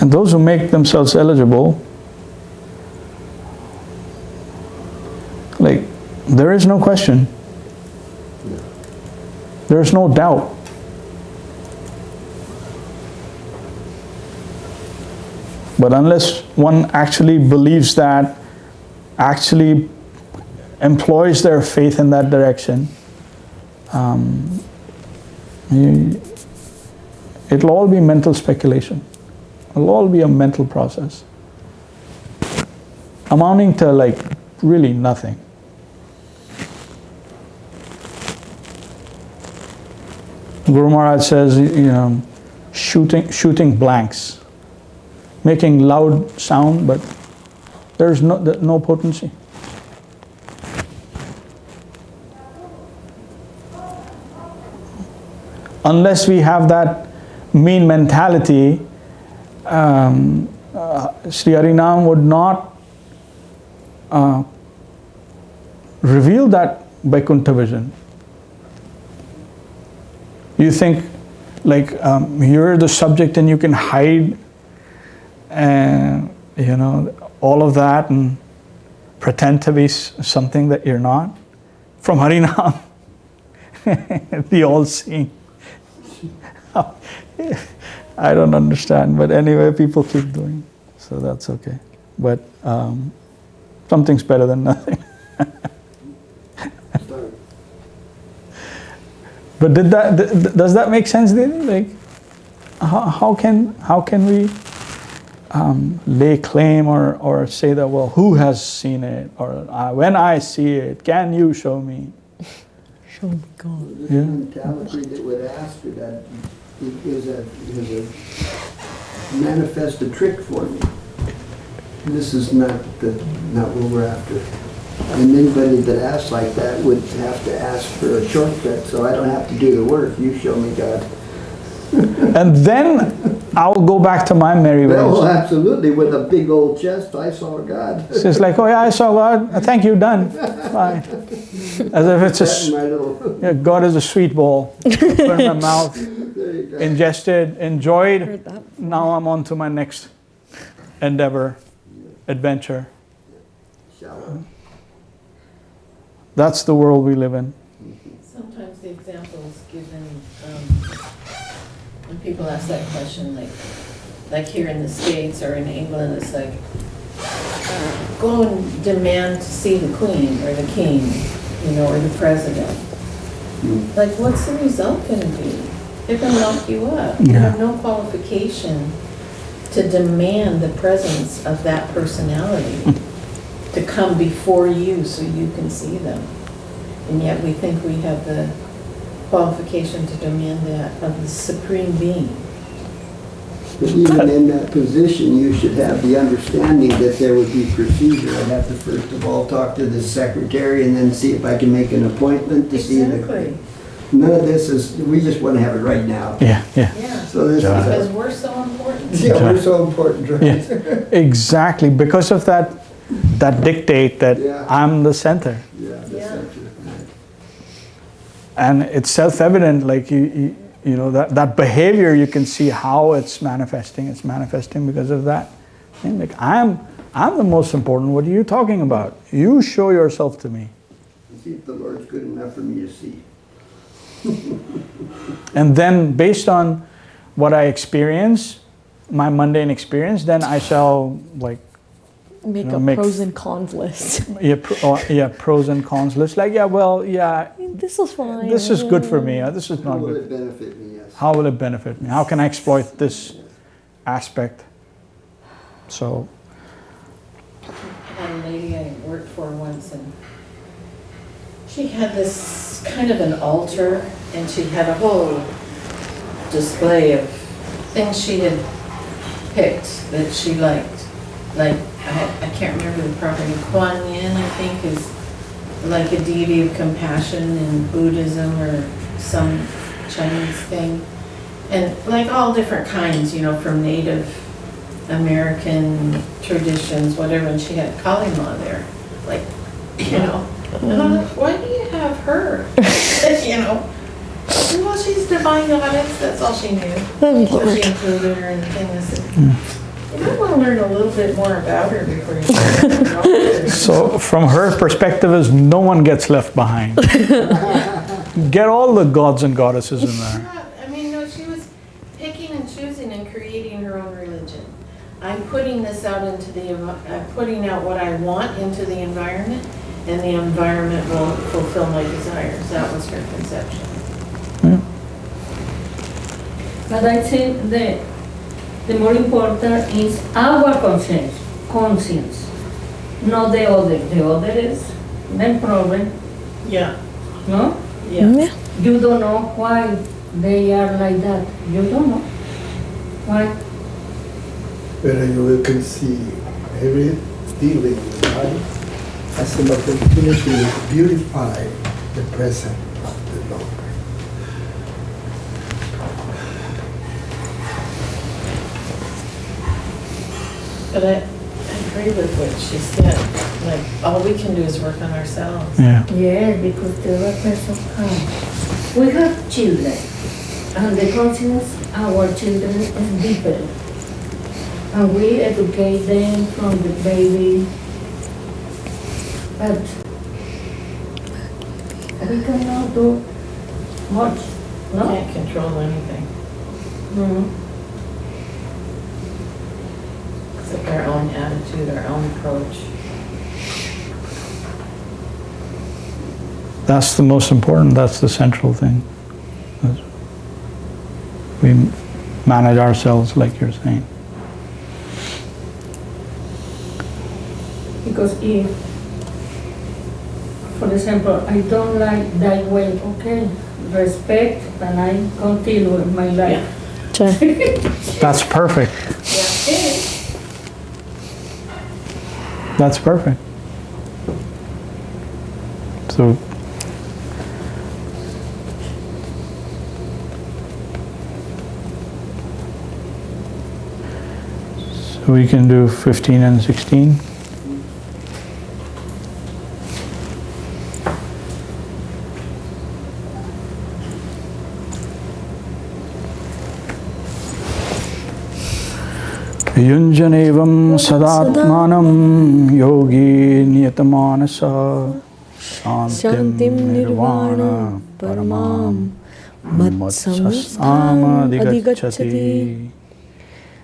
And those who make themselves eligible, there is no question. There is no doubt. But unless one actually believes that, actually employs their faith in it'll all be mental speculation. It'll all be a mental process, amounting to like really nothing. Guru Mahārāj says, you know, shooting blanks, making loud sound, but there's no potency. Unless we have that mean mentality, Sri Harinam would not reveal that Vaikuntha vision. You think like you're the subject and you can hide you know, all of that and pretend to be something that you're not? From Harinam, the all-seeing. I don't understand, but anyway, people keep doing, so that's okay. But something's better than nothing. But does that make sense, Devi? Like, how can we lay claim or say that, well, who has seen it, or when I see it, can you show me? Show me God. The mentality that would ask for that is a manifest trick for me. This is not what we're after. And anybody that asks like that would have to ask for a shortcut, so I don't have to do the work. You show me God. And then I'll go back to my merry ways. Well, absolutely. With a big old chest, I saw God. So it's like, oh yeah, I saw God. Thank you, done. Bye. As if it's God is a sweet ball. Put in my mouth, ingested, enjoyed. Now I'm on to my next endeavor, adventure. Shallow. That's the world we live in. Sometimes the examples given when people ask that question, like here in the States or in England, it's like, go and demand to see the Queen or the King, you know, or the President. Like, what's the result going to be? They're going to lock you up. You have no qualification to demand the presence of that personality to come before you so you can see them. And yet we think we have the qualification to demand that of the Supreme Being. But even in that position, you should have the understanding that there would be procedure. I'd have to first of all talk to the secretary and then see if I can make an appointment to see the... None of this is, we just want to have it right now. Yeah. So this Because we're so important. Yeah, we're so important, right? Yeah, exactly. Because of that dictate that I'm the center. Yeah, the center. Right. And it's self-evident, like you know, that behavior, you can see how it's manifesting. It's manifesting because of that. And like, I'm the most important. What are you talking about? You show yourself to me. See if the Lord's good enough for me to see. And then based on what I experience, my mundane experience, then I shall like Make a pros and cons list. Pros and cons list. Like, This is fine. this is good for me. This is How not will good. it benefit me? Yes. How will it benefit me? How can I exploit this aspect? So, I had a lady I worked for once, and she had this kind of an altar, and she had a whole display of things she had picked that she liked. Like, I can't remember the proper name. Kuan Yin, I think, is like a deity of compassion in Buddhism or some Chinese thing. And like all different kinds, you know, from Native American traditions, whatever, and she had Kali Ma there. Like, you know, and I'm like, why do you have her? You know, well, she's divine goddess, that's all she knew. So she included her in the thing. I said, you might want to learn a little bit more about her before you start her. so from her perspective is no one gets left behind. Get all the gods and goddesses in there. Yeah, I mean, no, she was picking and choosing and creating her own religion. I'm putting this out into I'm putting out what I want into the environment, and the environment will fulfill my desires. That was her conception. But I think the more important is our conscience, not the other. The other is the problem, Yeah, no? yeah. You don't know why they are like that. You don't know why. Where you will conceive every dealing with the body as an opportunity to beautify the present of the Lord. But I agree with what she said. Like, all we can do is work on ourselves. Yeah. Yes, because the other person comes. We have children, and the conscience our children is different. And we educate them from the baby. But we cannot do much, no? Can't control anything. Mhm. Except our own attitude, our own approach. That's the most important, that's the central thing. We manage ourselves like you're saying. Because if, for example, I don't like that way, okay, respect, and I continue in my life. That's perfect. That's perfect. So we can do 15 and 16. Yunjanevam sadatmanam yogi niyatamānasa shantim nirvana paramam matsastam adhigacchati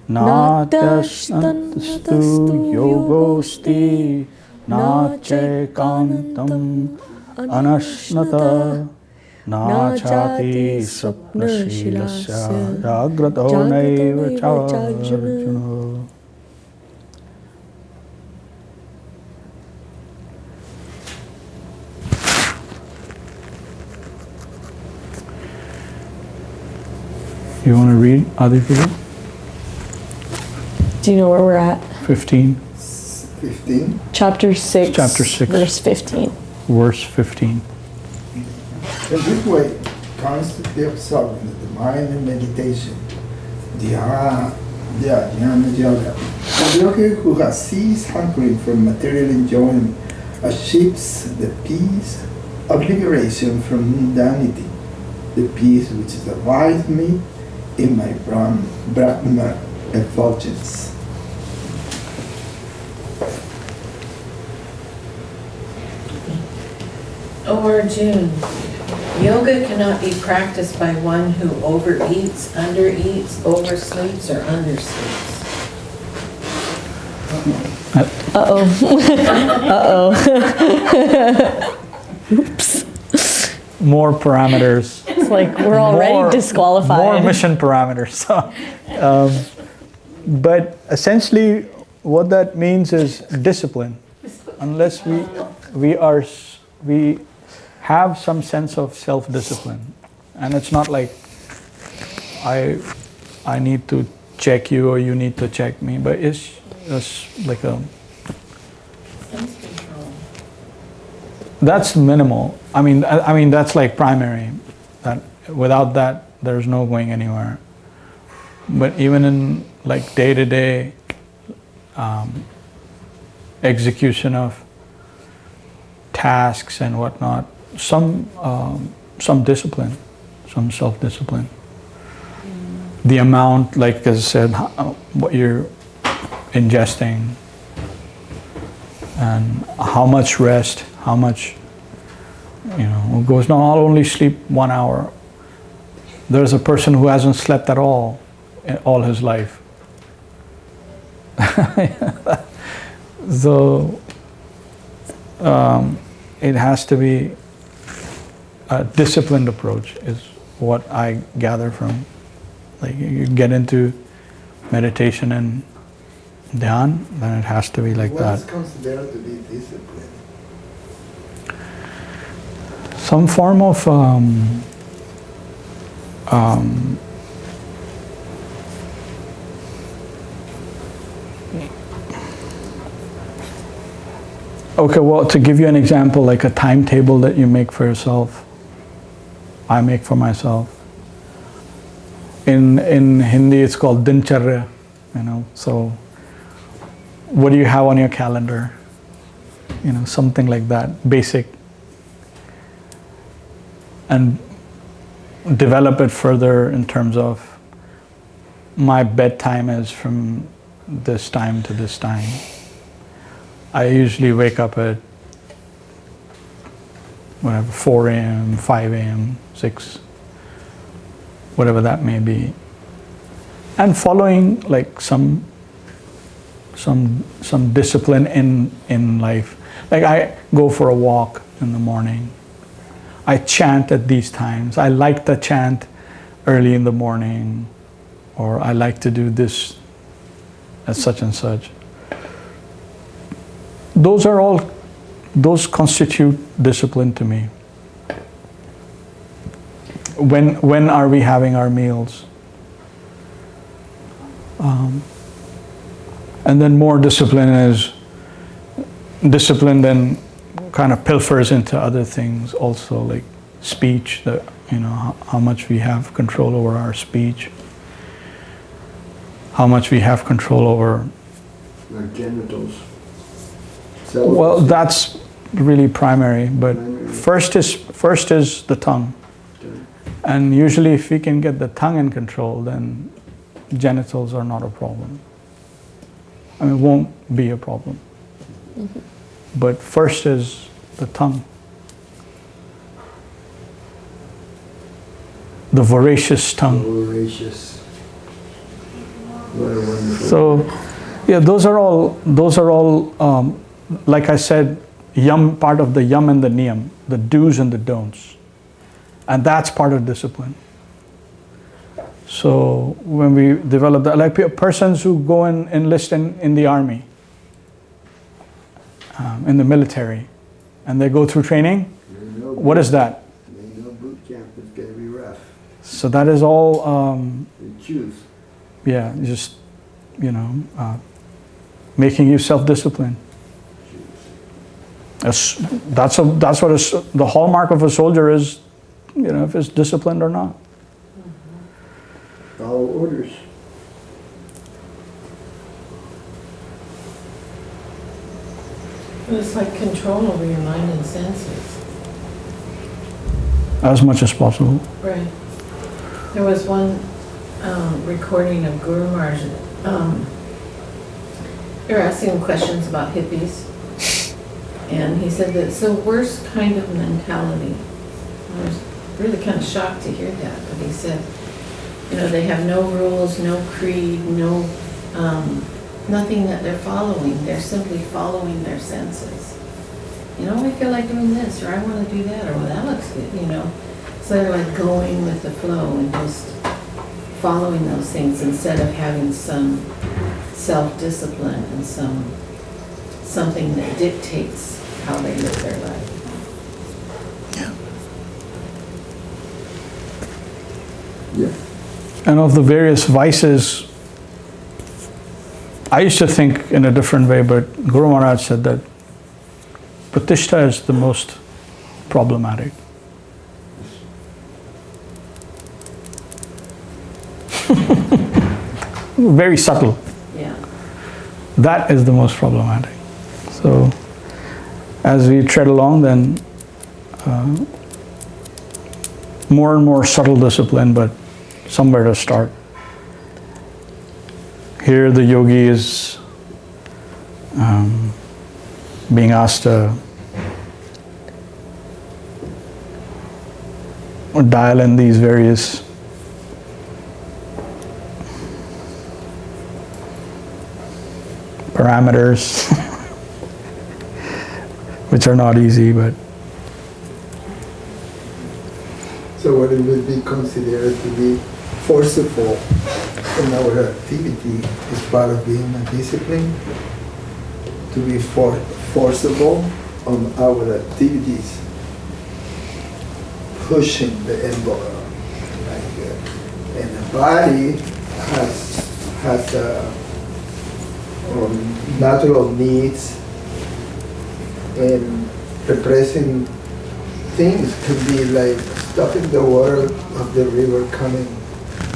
natyashtantastu yogosti nachekantam anashnata nachati sapnashilasya jagrato naiva charjuna. You want to read Adivya? Do you know where we're at? 15. 15. Chapter 6. Chapter 6. Verse 15. Verse 15. In this way, constantly absorbing the mind and meditation, Dhyāna-yoga, the yogi who has ceased hankering for material enjoyment achieves the peace of liberation from mundanity, the peace which is abides me in my Brahma effulgence. O Arjuna, yoga cannot be practiced by one who overeats, undereats, oversleeps, or undersleeps. Uh-oh. Uh-oh. Oops. More parameters. It's like we're already disqualified. More mission parameters. But essentially, what that means is discipline. Unless we have some sense of self-discipline, and it's not like I need to check you or you need to check me, but it's like a. That's minimal. I mean that's like primary. That without that, there's no going anywhere. But even in like day-to-day execution of tasks and whatnot, some discipline, some self-discipline. The amount, like as I said, what you're ingesting, and how much rest, how much, goes, no, I'll only sleep 1 hour. There's a person who hasn't slept at all his life. So it has to be a disciplined approach is what I gather from Like you get into meditation and dhyan, then it has to be like What is that. considered to be discipline? Some form of okay, well, to give you an example, like a timetable that you make for yourself, I make for myself. In Hindi, it's called dincharya, you know. So, what do you have on your calendar? You know, something like that, basic, and develop it further in terms of my bedtime is from this time to this time. I usually wake up at whatever, 4 a.m., 5 a.m., 6, whatever that may be. And following like some discipline in life. Like I go for a walk in the morning. I chant at these times. I like to chant early in the morning, or I like to do this at such and such. Those constitute discipline to me. When are we having our meals? And then more discipline then kind of pilfers into other things also, like speech, that, you know, how much we have control over our speech, how much we have control over Our genitals. well, that's really primary, but first is the tongue. And usually if we can get the tongue in control, then genitals are not a problem. I mean, it won't be a problem. Mm-hmm. But first is the tongue. The voracious tongue. Voracious. What a wonderful. So, yeah, those are all, like I said, part of the yam and the niyam, the do's and the don'ts. And that's part of discipline. So when we develop that, like persons who go and enlist in the army, in the military, and they go through training, what is that? They know boot camp is going to be rough. So that is all, They choose. yeah, just, you know, making you self-disciplined. That's what the hallmark of a soldier is, you know, if it's disciplined or not. Follow orders. It's like control over your mind and senses. As much as possible. Right. There was one recording of Guru Maharaj. They were asking him questions about hippies. And he said that it's the worst kind of mentality. I was really kind of shocked to hear that. But he said, you know, they have no rules, no creed, no nothing that they're following. They're simply following their senses. You know, I feel like doing this, or I want to do that, or well, that looks good, you know. So they're like going with the flow and just following those things instead of having some self-discipline and something that dictates how they live their life. Yeah. And of the various vices, I used to think in a different way, but Guru Maharaj said that Pratishtha is the most problematic. Very subtle. Yeah. That is the most problematic. So, as we tread along, then more and more subtle discipline, but somewhere to start. Here the yogi is being asked to dial in these various parameters, which are not easy, but So what it would be considered to be forceful in our activity is part of being a discipline. To be forcible on our activities, pushing the envelope. And the body has natural needs, and repressing things could be like stopping the water of the river coming.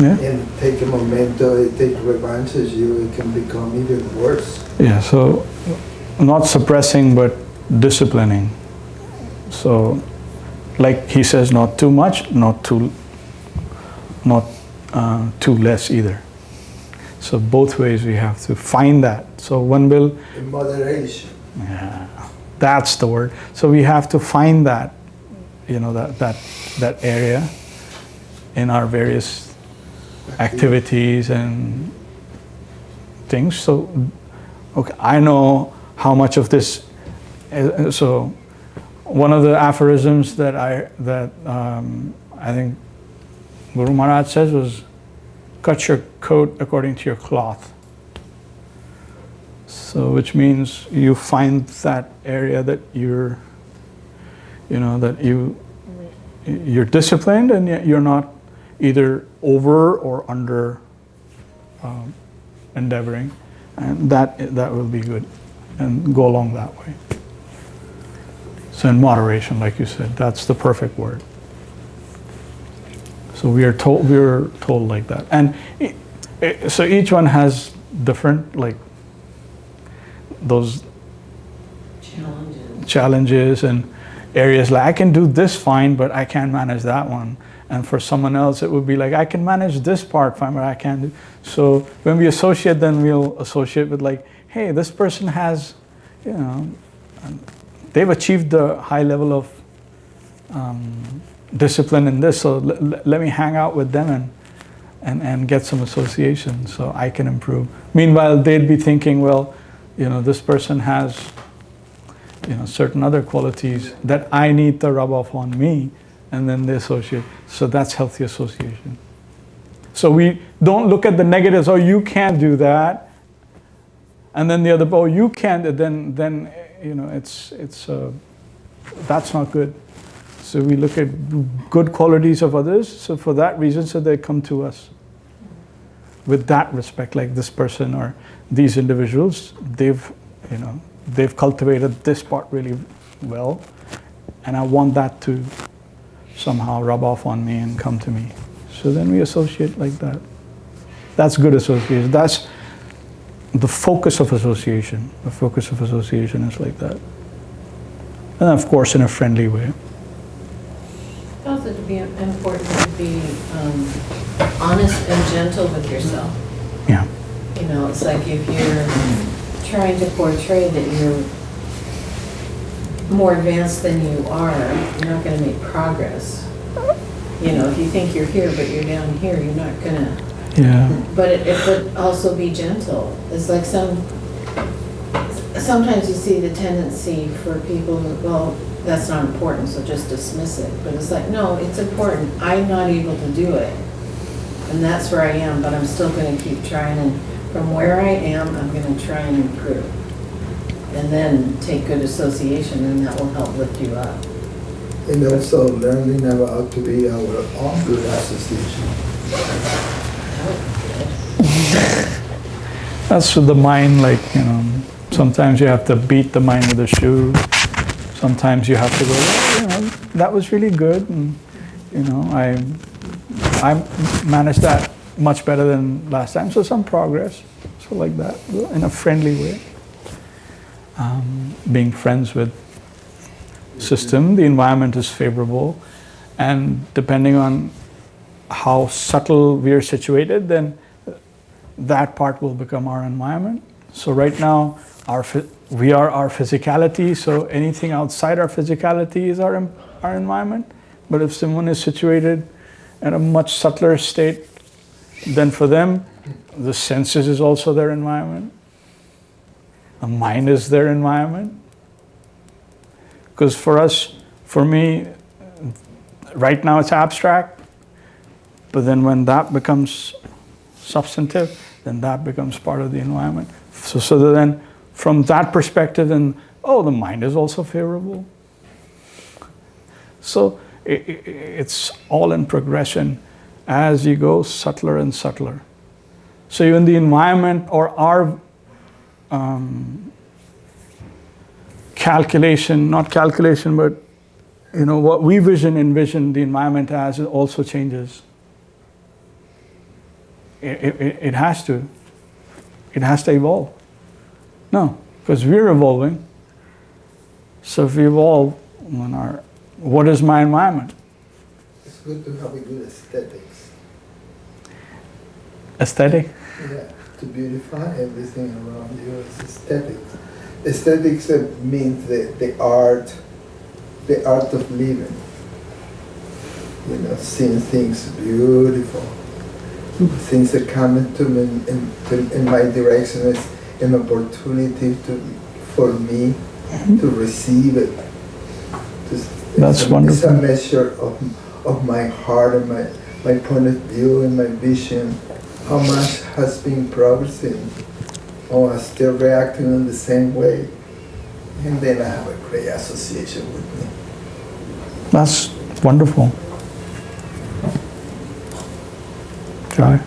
Yeah. And take a momento, it takes revenge as you, it can become even worse. Yeah, so not suppressing but disciplining. So like he says, not too much, not too less either. So both ways we have to find that. So one will... In moderation. Yeah, that's the word. So we have to find that, that area in our various activities and things. So, okay, I know how much of this. So, one of the aphorisms that I think Guru Mahārāj says was, "Cut your coat according to your cloth." So, which means you find that area that you're disciplined and yet you're not either over or under endeavoring, and that will be good and go along that way. So in moderation, like you said, that's the perfect word. So we are told like that, and so each one has different like those challenges and areas. Like I can do this fine, but I can't manage that one. And for someone else, it would be like, I can manage this part fine, but I can't do. So when we associate, then we'll associate with like, hey, this person has, they've achieved the high level of discipline in this, so let me hang out with them and get some association so I can improve. Meanwhile, they'd be thinking, well, this person has, certain other qualities that I need to rub off on me, and then they associate. So that's healthy association. So we don't look at the negatives, oh, you can't do that, and then the other, oh, you can't, then it's that's not good. So we look at good qualities of others, so for that reason, so they come to us with that respect, like this person or these individuals, they've cultivated this part really well, and I want that to somehow rub off on me and come to me. So then we associate like that. That's good association. That's the focus of association. The focus of association is like that. And of course in a friendly way. It's also to be important to be honest and gentle with yourself. Yeah. It's like if you're trying to portray that you're more advanced than you are, you're not going to make progress. If you think you're here but you're down here, you're not going to. Yeah. But it would also be gentle. It's like sometimes you see the tendency for people who, well, that's not important, so just dismiss it. But it's like, no, it's important. I'm not able to do it. And that's where I am, but I'm still going to keep trying. And from where I am, I'm going to try and improve. And then take good association, and that will help lift you up. And also learning about to be our own good association. That's with the mind, like, sometimes you have to beat the mind with a shoe. Sometimes you have to go, well, that was really good. And, I managed that much better than last time. So some progress. So like that, in a friendly way. Being friends with system, the environment is favorable, and depending on how subtle we are situated, then that part will become our environment. So right now, we are our physicality, so anything outside our physicality is our environment. But if someone is situated in a much subtler state, then for them, the senses is also their environment. The mind is their environment. Because for me, right now it's abstract, but then when that becomes substantive, then that becomes part of the environment. So then from that perspective, then, the mind is also favorable. So it's all in progression as you go subtler and subtler. So even the environment or our calculation, not calculation, but what we envision the environment as, it also changes. It has to. It has to evolve. No, because we're evolving. So if we evolve, what is my environment? It's good to have a good aesthetics. Aesthetic? Yeah, to beautify everything around you is aesthetics. Aesthetics means the art of living. Seeing things beautiful. Things that come into me in my direction is an opportunity for me to receive it. That's wonderful. It's a measure of my heart and my point of view and my vision. How much has been progressing? I'm still reacting in the same way. And then I have a great association with me. That's wonderful. Joy.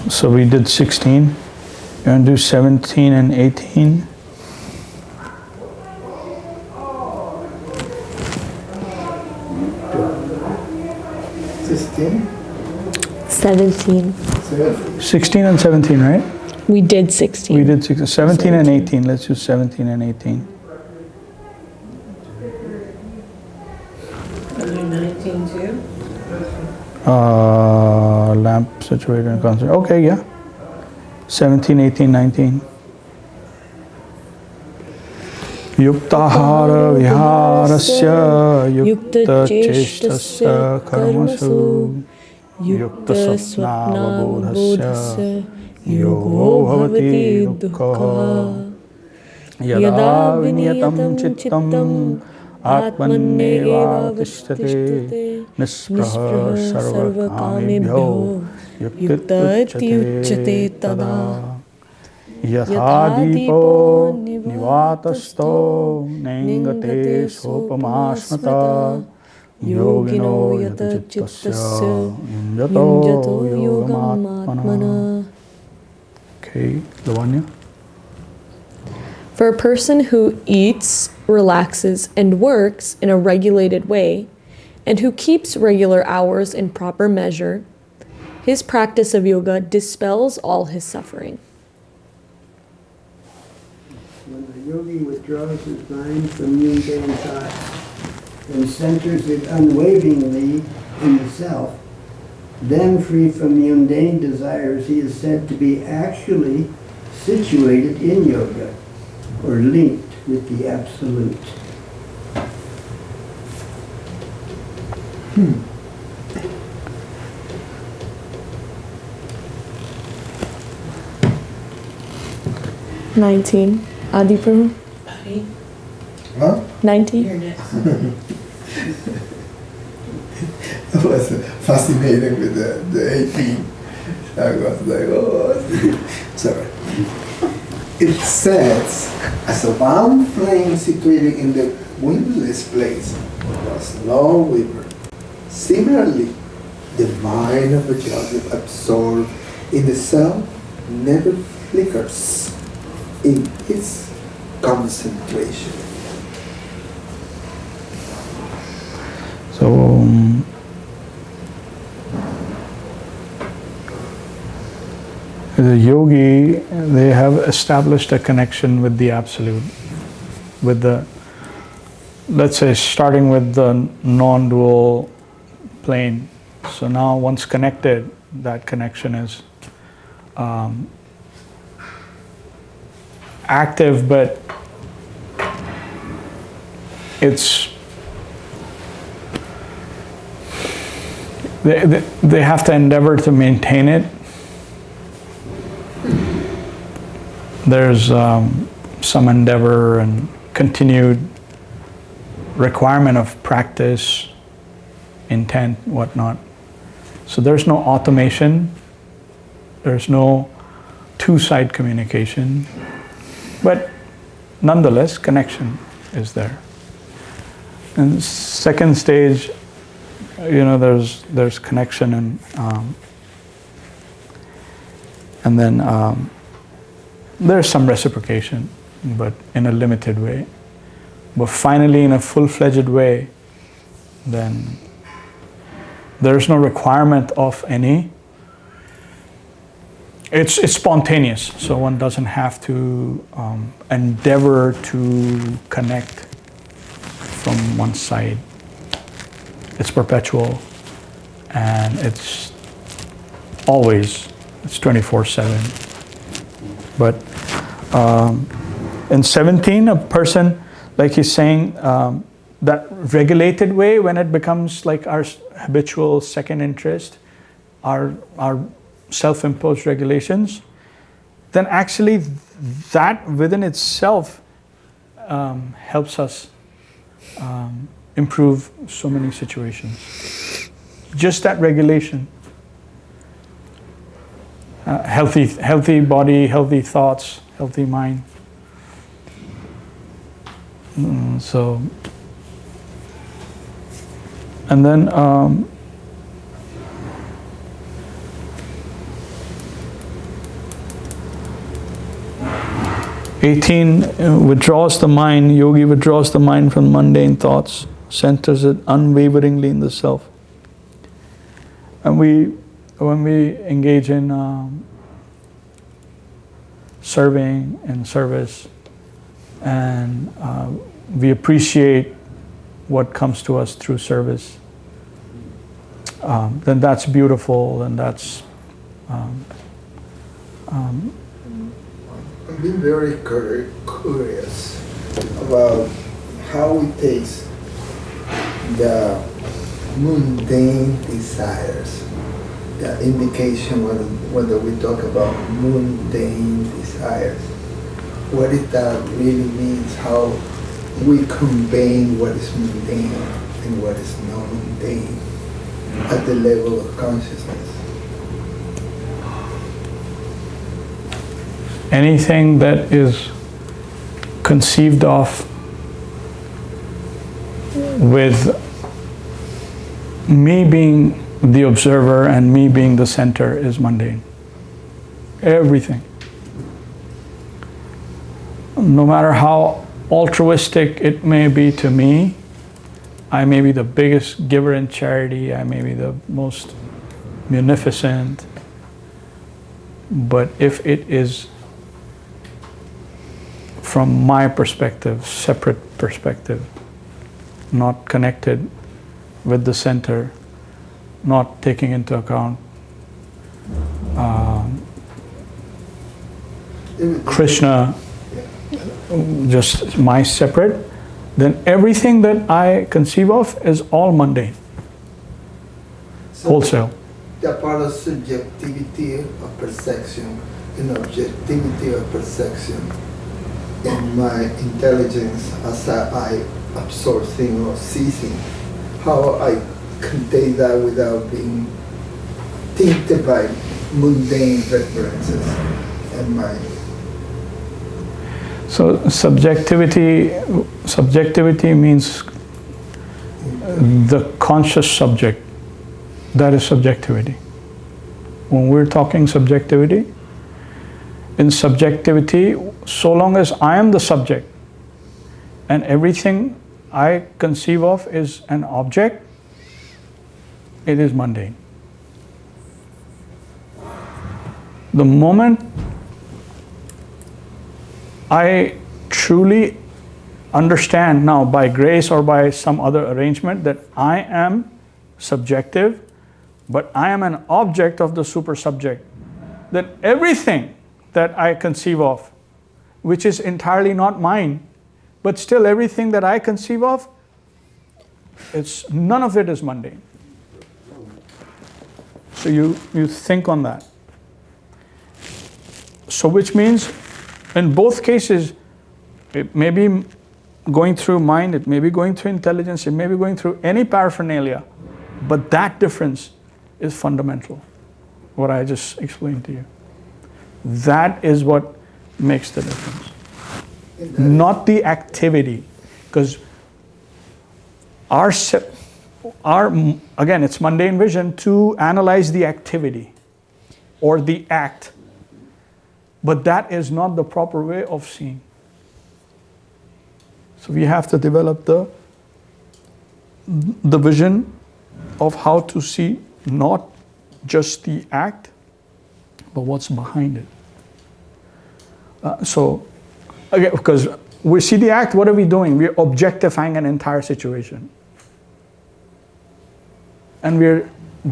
So we did 16. You want to do 17 and 18? $17. 16 and 17, right? We did 16. We did 16. 17 and 18. Let's do 17 and 18. Are you 19 too? Lamp situated in consort. Okay, yeah. 17, 18, 19. Yuktahara viharasya yukta cheshtasya karmasu yukta svapnavabodhasya yogo bhavati dukkha yada vinyatam chittam atmanneva avasthate nispraha sarvakamebhyo yuktati tada yatha dipo nivatasto nengate sopamasmata yogino yata chittasya yunjato yogamatmana. Okay, Lavanya. For a person who eats, relaxes, and works in a regulated way, and who keeps regular hours in proper measure, his practice of yoga dispels all his suffering. When the yogi withdraws his mind from mundane thoughts and centers it unwaveringly in the self, then free from mundane desires, he is said to be actually situated in yoga or linked with the Absolute. $19. Adi Prabhu? Buddy, Huh? 19. you're next. I was fascinated with the 18. I was like, oh, sorry. It says, as a bound flame situated in the windless place was no river. Similarly, the mind of a yogi absorbed in the self never flickers in its concentration. So, the yogi, they have established a connection with the Absolute, with the, let's say, starting with the non-dual plane. So now once connected, that connection is active, but they have to endeavor to maintain it. There's some endeavor and continued requirement of practice, intent, whatnot. So there's no automation, there's no two-side communication, but nonetheless, connection is there. And second stage, there's connection and then there's some reciprocation, but in a limited way. But finally, in a full-fledged way, then there's no requirement of any. It's spontaneous, so one doesn't have to endeavor to connect from one side. It's perpetual, and it's always, it's 24/7. But in 17, a person, like he's saying, that regulated way, when it becomes like our habitual second interest, our self-imposed regulations, then actually that within itself helps us improve so many situations. Just that regulation. Healthy body, healthy thoughts, healthy mind. So, and then 18 withdraws the mind. Yogi withdraws the mind from mundane thoughts, centers it unwaveringly in the self. And when we engage in serving and service, and we appreciate what comes to us through service, then that's beautiful, and that's I've been very curious about how it takes the mundane desires, the indication whether we talk about mundane desires, what it that really means, how we convey what is mundane and what is not mundane at the level of consciousness. anything that is conceived of with me being the observer and me being the center is mundane. Everything. No matter how altruistic it may be to me, I may be the biggest giver in charity, I may be the most munificent, but if it is from my perspective, separate perspective, not connected with the center, not taking into account Krishna, just my separate, then everything that I conceive of is all mundane, So wholesale. the part of subjectivity of perception and objectivity of perception in my intelligence as I absorb things or see things, how I contain that without being tainted by mundane references and my. So subjectivity means the conscious subject. That is subjectivity. When we're talking subjectivity, in subjectivity, so long as I am the subject and everything I conceive of is an object, it is mundane. The moment I truly understand now, by grace or by some other arrangement, that I am subjective, but I am an object of the super subject, then everything that I conceive of, which is entirely not mine, but still everything that I conceive of, none of it is mundane. So you think on that. So which means in both cases, it may be going through mind, it may be going through intelligence, it may be going through any paraphernalia, but that difference is fundamental, what I just explained to you. That is what makes the difference. Not the activity, because again, it's mundane vision to analyze the activity or the act, but that is not the proper way of seeing. So we have to develop the vision of how to see not just the act, but what's behind it. So, again, because we see the act, what are we doing? We're objectifying an entire situation. And we're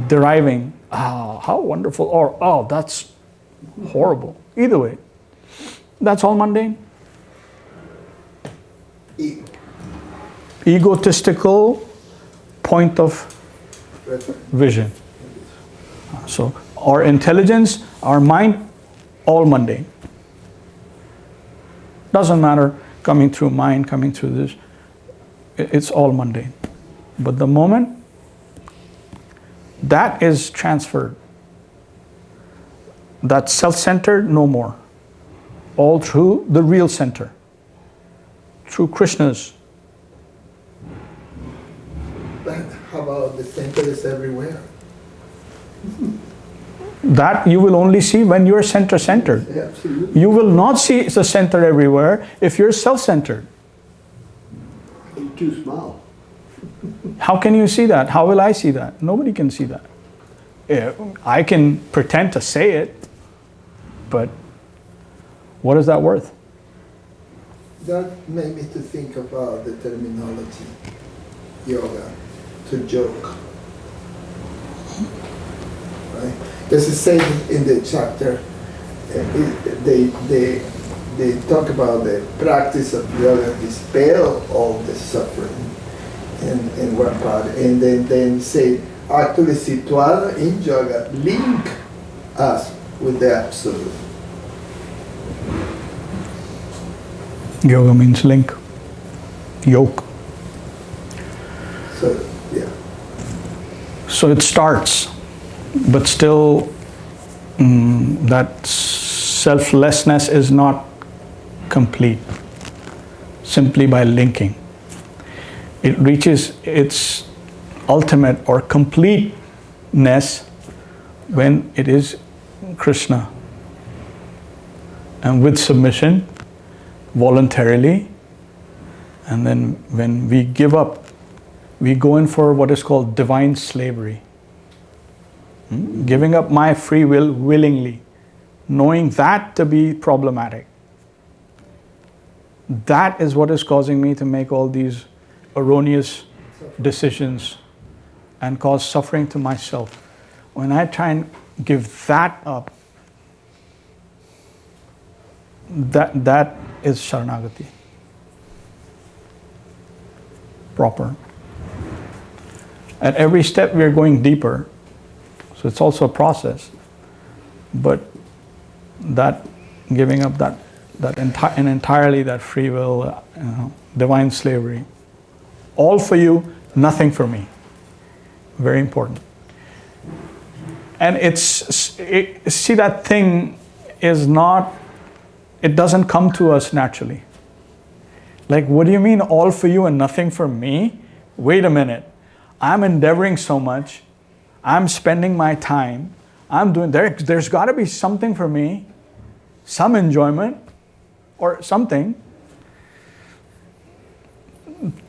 deriving, how wonderful, or, oh, that's horrible. Either way, that's all mundane. Egotistical point of vision. So our intelligence, our mind, all mundane. Doesn't matter coming through mind, coming through this, it's all mundane. But the moment that is transferred, that self-centered, no more. All through the real center, through Krishna's. But how about the center is everywhere? That you will only see when you are center-centered. Yeah, absolutely. You will not see the center everywhere if you're self-centered. You're too small. How can you see that? How will I see that? Nobody can see that. I can pretend to say it, but what is that worth? That made me to think about the terminology, yoga, to joke. Right? Because it says in the chapter, they talk about the practice of yoga, dispel all the suffering in one part, and then say, actually situar in yoga, link us with the absolute. Yoga means link, yoke. So, yeah. So it starts, but still that selflessness is not complete simply by linking. It reaches its ultimate or completeness when it is Krishna. And with submission, voluntarily, and then when we give up, we go in for what is called divine slavery. Giving up my free will willingly, knowing that to be problematic. That is what is causing me to make all these erroneous decisions and cause suffering to myself. When I try and give that up, that is Sharanagati. Proper. At every step we are going deeper. So it's also a process. But that giving up entirely that free will, divine slavery. All for you, nothing for me. Very important. And see, that thing is not, it doesn't come to us naturally. Like, what do you mean all for you and nothing for me? Wait a minute. I'm endeavoring so much. I'm spending my time. I'm doing, there's got to be something for me, some enjoyment or something.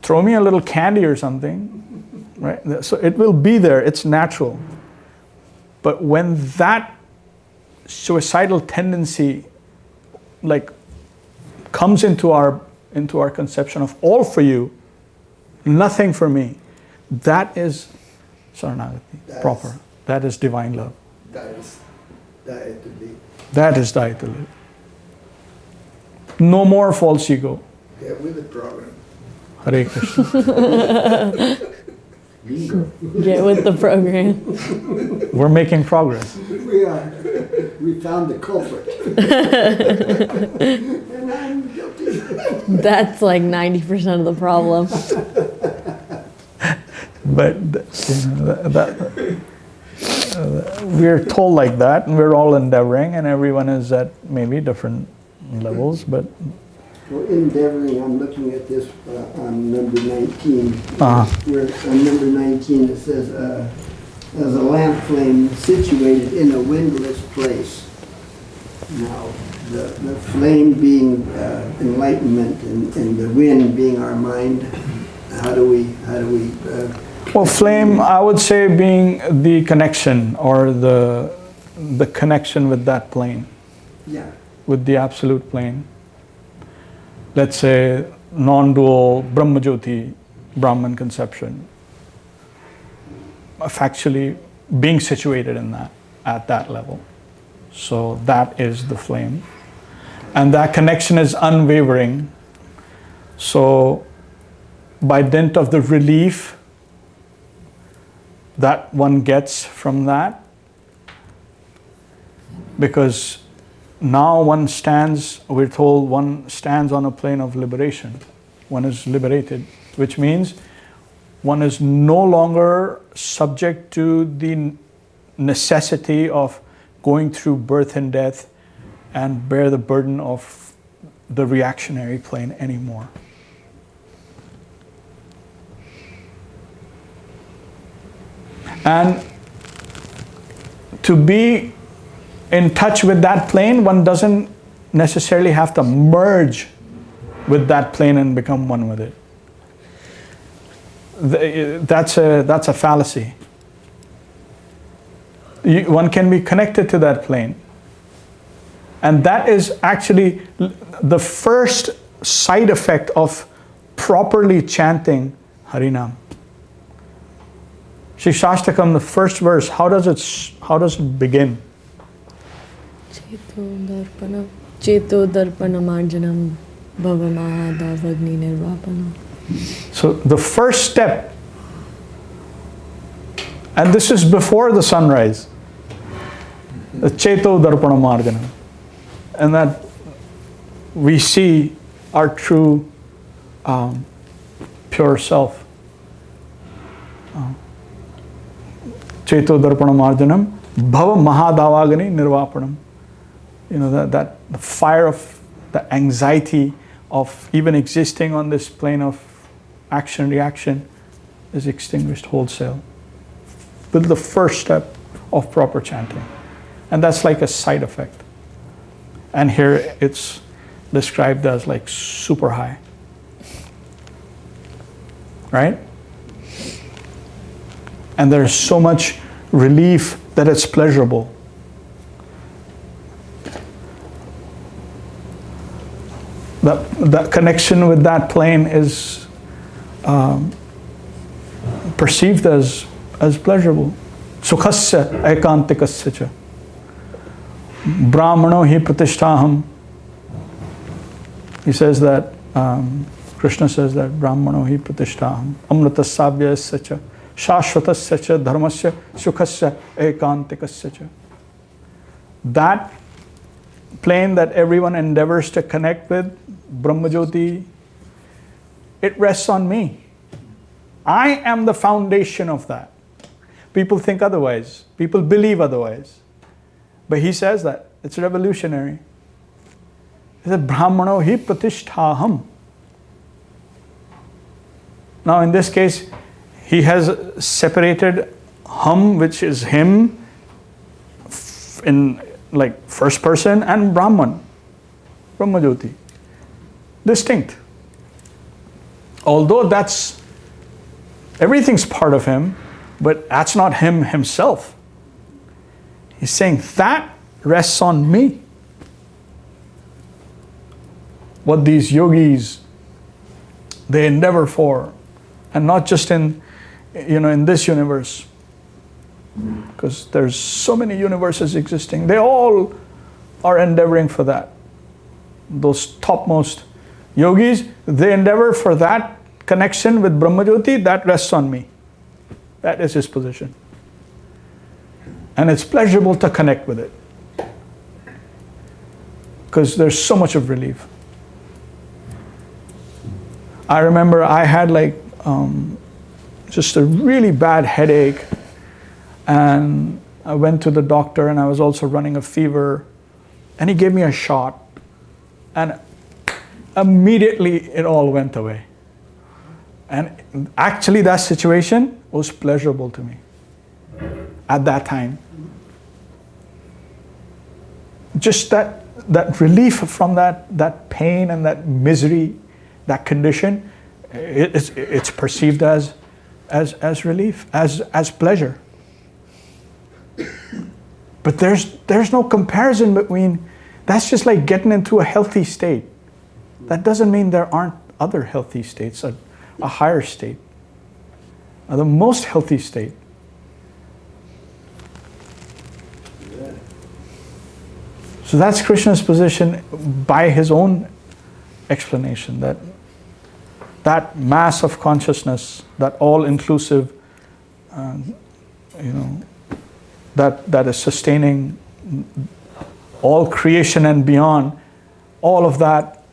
Throw me a little candy or something, right? So it will be there, it's natural. But when that suicidal tendency comes into our conception of all for you, nothing for me, that is Saranagati, proper. That is divine love. That is Dhyāna to live. That is Dhyāna to live. No more false ego. Yeah, with the program. Hare Krishna. Bingo. Get with the program. We're making progress. We are. We found the culprit. And I'm guilty. That's like 90% of the problem. But we're told like that, and we're all endeavoring, and everyone is at maybe different levels, but Well, endeavoring, I'm looking at this on number 19. Uh-huh. Where on number 19 it says, as a lamp flame situated in a windless place. Now, the flame being enlightenment and the wind being our mind, how do we well, flame, I would say, being the connection or the connection with that plane, yeah. with the absolute plane. Let's say non-dual Brahmajyoti, Brahman conception, factually being situated in that, at that level. So that is the flame. And that connection is unwavering. So by dint of the relief that one gets from that, because now one stands, we're told one stands on a plane of liberation. One is liberated, which means one is no longer subject to the necessity of going through birth and death and bear the burden of the reactionary plane anymore. And to be in touch with that plane, one doesn't necessarily have to merge with that plane and become one with it. That's a fallacy. One can be connected to that plane. And that is actually the first side effect of properly chanting Harinam. Shri Shastakam, the first verse, how does it begin? Cheto darpana marjanam bhava mahādavagni nirvapanam. So the first step, and this is before the sunrise, the Cheto darpana marjanam, and that we see our true pure self. Cheto darpana marjanam bhava mahādavagni nirvapanam. You know, that the fire of the anxiety of even existing on this plane of action reaction is extinguished wholesale with the first step of proper chanting. And that's like a side effect. And here it's described as like super high. Right? And there's so much relief that it's pleasurable. That connection with that plane is perceived as pleasurable. Sukhasya ekantikasya cha. Brahmano hi pratishtaham. He says that, Krishna says that Brahmano hi pratishtaham. Amritasabhyasya cha. Shashvatasya cha dharmasya sukhasya ekantikasya cha. That plane that everyone endeavors to connect with, Brahmajyoti, it rests on me. I am the foundation of that. People think otherwise. People believe otherwise. But he says that. It's revolutionary. He said, Brahmano hi pratishtaham. Now in this case, he has separated hum, which is him, in like first person, and Brahman, Brahmajyoti. Distinct. Although everything's part of him, but that's not him himself. He's saying that rests on me. What these yogis, they endeavor for, and not just in this universe, because there's so many universes existing. They all are endeavoring for that. Those topmost yogis, they endeavor for that connection with Brahmajyoti, that rests on me. That is his position. And it's pleasurable to connect with it. Because there's so much of relief. I remember I had just a really bad headache, and I went to the doctor, and I was also running a fever, and he gave me a shot, and immediately it all went away. And actually that situation was pleasurable to me at that time. Just that relief from that pain and that misery, that condition, it's perceived as relief, as pleasure. But there's no comparison between, that's just like getting into a healthy state. That doesn't mean there aren't other healthy states, a higher state, the most healthy state. So that's Krishna's position by his own explanation, that mass of consciousness, that all-inclusive, that is sustaining all creation and beyond, all of that,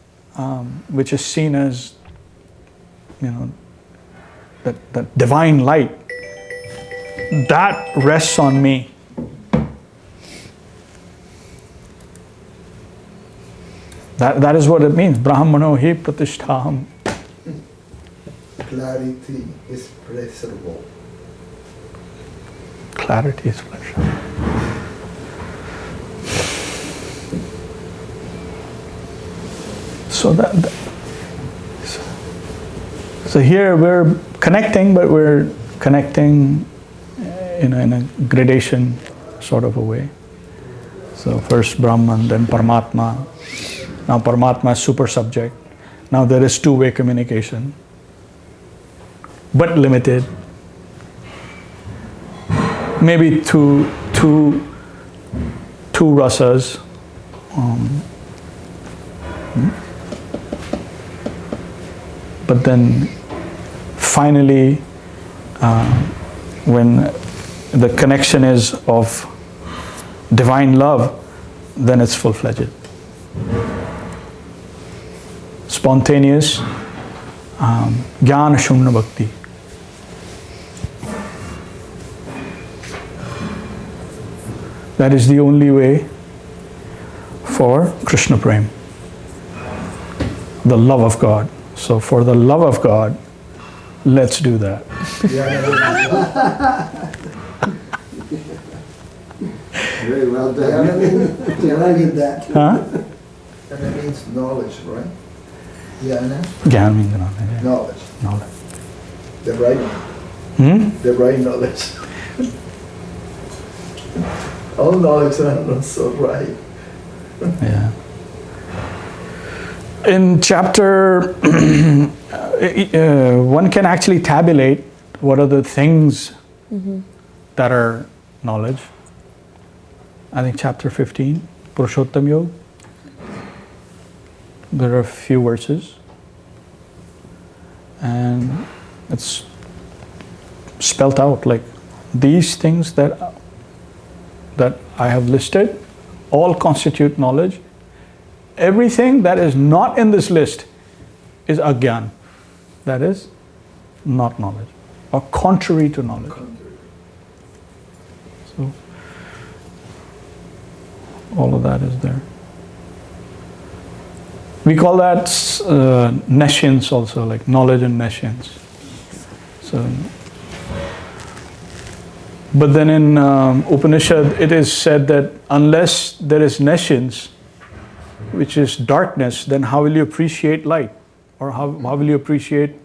which is seen as, that divine light, that rests on me. That is what it means. Brahmano hi pratisthaham. Clarity is pleasurable. Clarity is pleasurable. So here we're connecting, but we're connecting in a gradation sort of a way. So first Brahman, then Paramatma. Now Paramatma is super subject. Now there is two-way communication, but limited. Maybe two rasas. But then finally, when the connection is of divine love, then it's full-fledged. Spontaneous Jnana Shunna Bhakti. That is the only way for Krishna Prem, the love of God. So for the love of God, let's do that. Very well done. I did that. Huh? And that means knowledge, right? Jnana? Jnana means knowledge. Knowledge. Knowledge. The right, the right knowledge. All knowledge are not so right. Yeah. In chapter, one can actually tabulate what are the things that are knowledge. I think chapter 15, Purushottam Yoga. There are a few verses, and it's spelt out like these things that I have listed all constitute knowledge. Everything that is not in this list is agyan, that is not knowledge, or contrary to knowledge. So all of that is there. We call that nescience also, like knowledge and nescience. So, but then in Upanishad it is said that unless there is nescience, which is darkness, then how will you appreciate light? Or how will you appreciate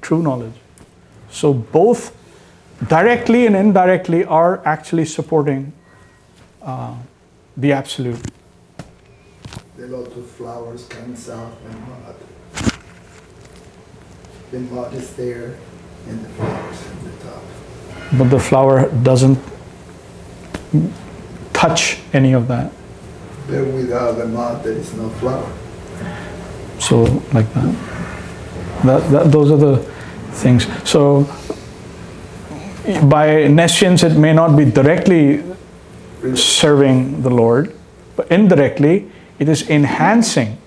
true knowledge? So both directly and indirectly are actually supporting the Absolute. The lot of flowers comes out and mud. The mud is there and the flowers at the top. But the flower doesn't touch any of that. But without the mud there is no flower. So like that. Those are the things. So by nescience it may not be directly serving the Lord, but indirectly it is enhancing.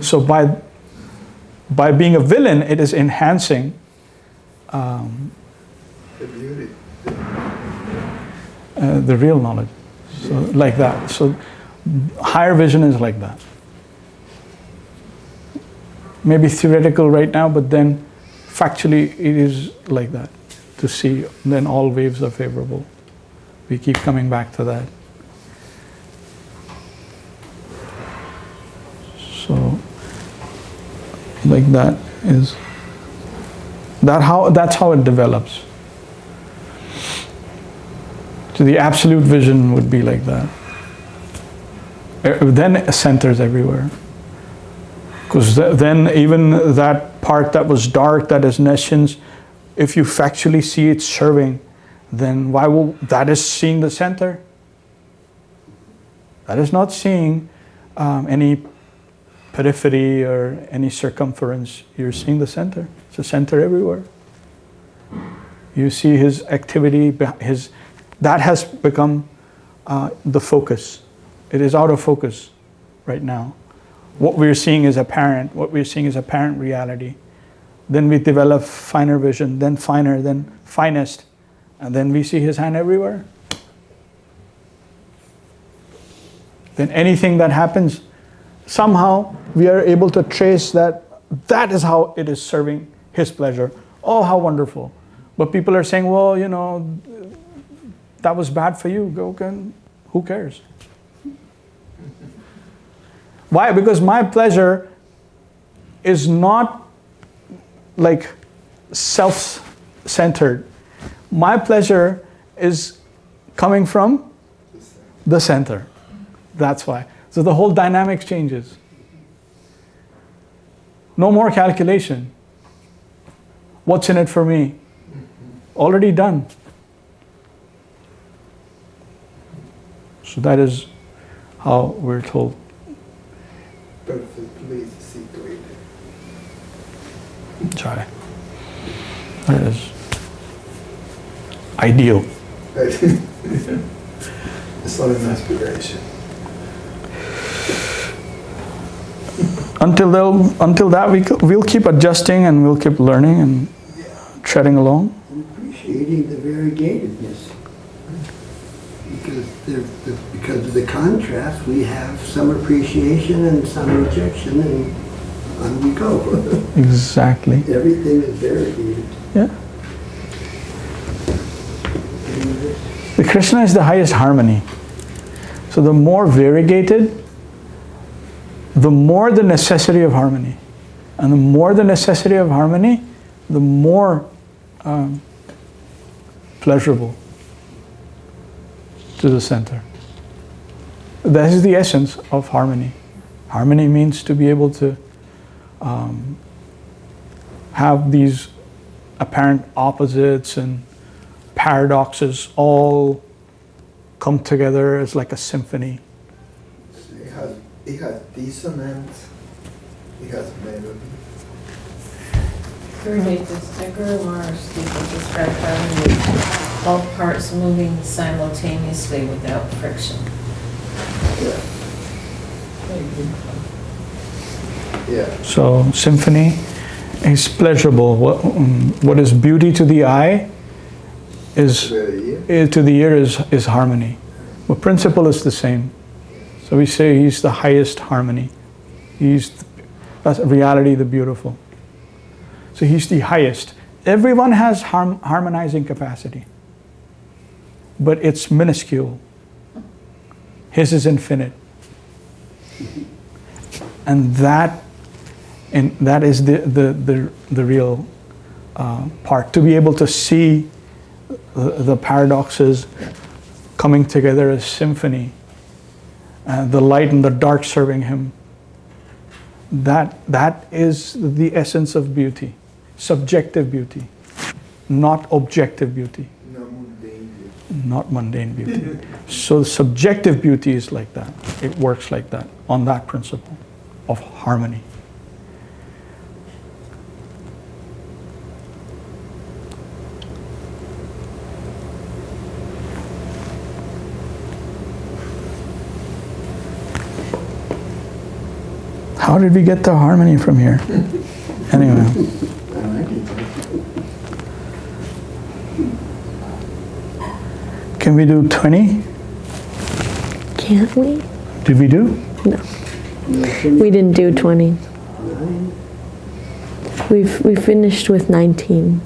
So by being a villain, it is enhancing The beauty. the real knowledge. So like that. So higher vision is like that. Maybe theoretical right now, but then factually it is like that. To see, then all waves are favorable. We keep coming back to that. So, like that is that's how it develops. So the absolute vision would be like that. Then centers everywhere. Because then even that part that was dark, that is nescience, if you factually see it serving, then why will that is seeing the center? That is not seeing any periphery or any circumference. You're seeing the center. It's a center everywhere. You see his activity, that has become the focus. It is out of focus right now. What we're seeing is apparent. What we're seeing is apparent reality. Then we develop finer vision, then finer, then finest. And then we see his hand everywhere. Then anything that happens, somehow we are able to trace that is how it is serving his pleasure. Oh, how wonderful. But people are saying, well, that was bad for you. Who cares? Why? Because my pleasure is not like self-centered. My pleasure is coming from the center. That's why. So the whole dynamics changes. No more calculation. What's in it for me? Already done. So that is how we're told. Perfectly situated. Sorry. That is ideal. It's not an aspiration. Until that, we'll keep adjusting and we'll keep learning and treading along. And appreciating the variegatedness. Because of the contrast, we have some appreciation and some rejection, and on we go. Exactly. Everything is variegated. Yeah. The Krishna is the highest harmony. So the more variegated, the more the necessity of harmony. And the more the necessity of harmony, the more pleasurable to the center. That is the essence of harmony. Harmony means to be able to have these apparent opposites and paradoxes all come together as like a symphony. It has dissonance, it has melody. Guru Maharaj described harmony as all parts moving simultaneously without friction. Yeah. So symphony is pleasurable. What is beauty to the eye is to the ear is harmony. But principle is the same. So we say he's the highest harmony. That's reality, the beautiful. So he's the highest. Everyone has harmonizing capacity, but it's minuscule. His is infinite. And that is the real part. To be able to see the paradoxes coming together as symphony, the light and the dark serving him. That is the essence of beauty. Subjective beauty, not objective beauty. Not mundane beauty. So subjective beauty is like that. It works like that, on that principle of harmony. How did we get the harmony from here? Anyway. I like it. Can we do 20? Can't we? Did we do? No. We didn't do 20. 9. We finished with 19.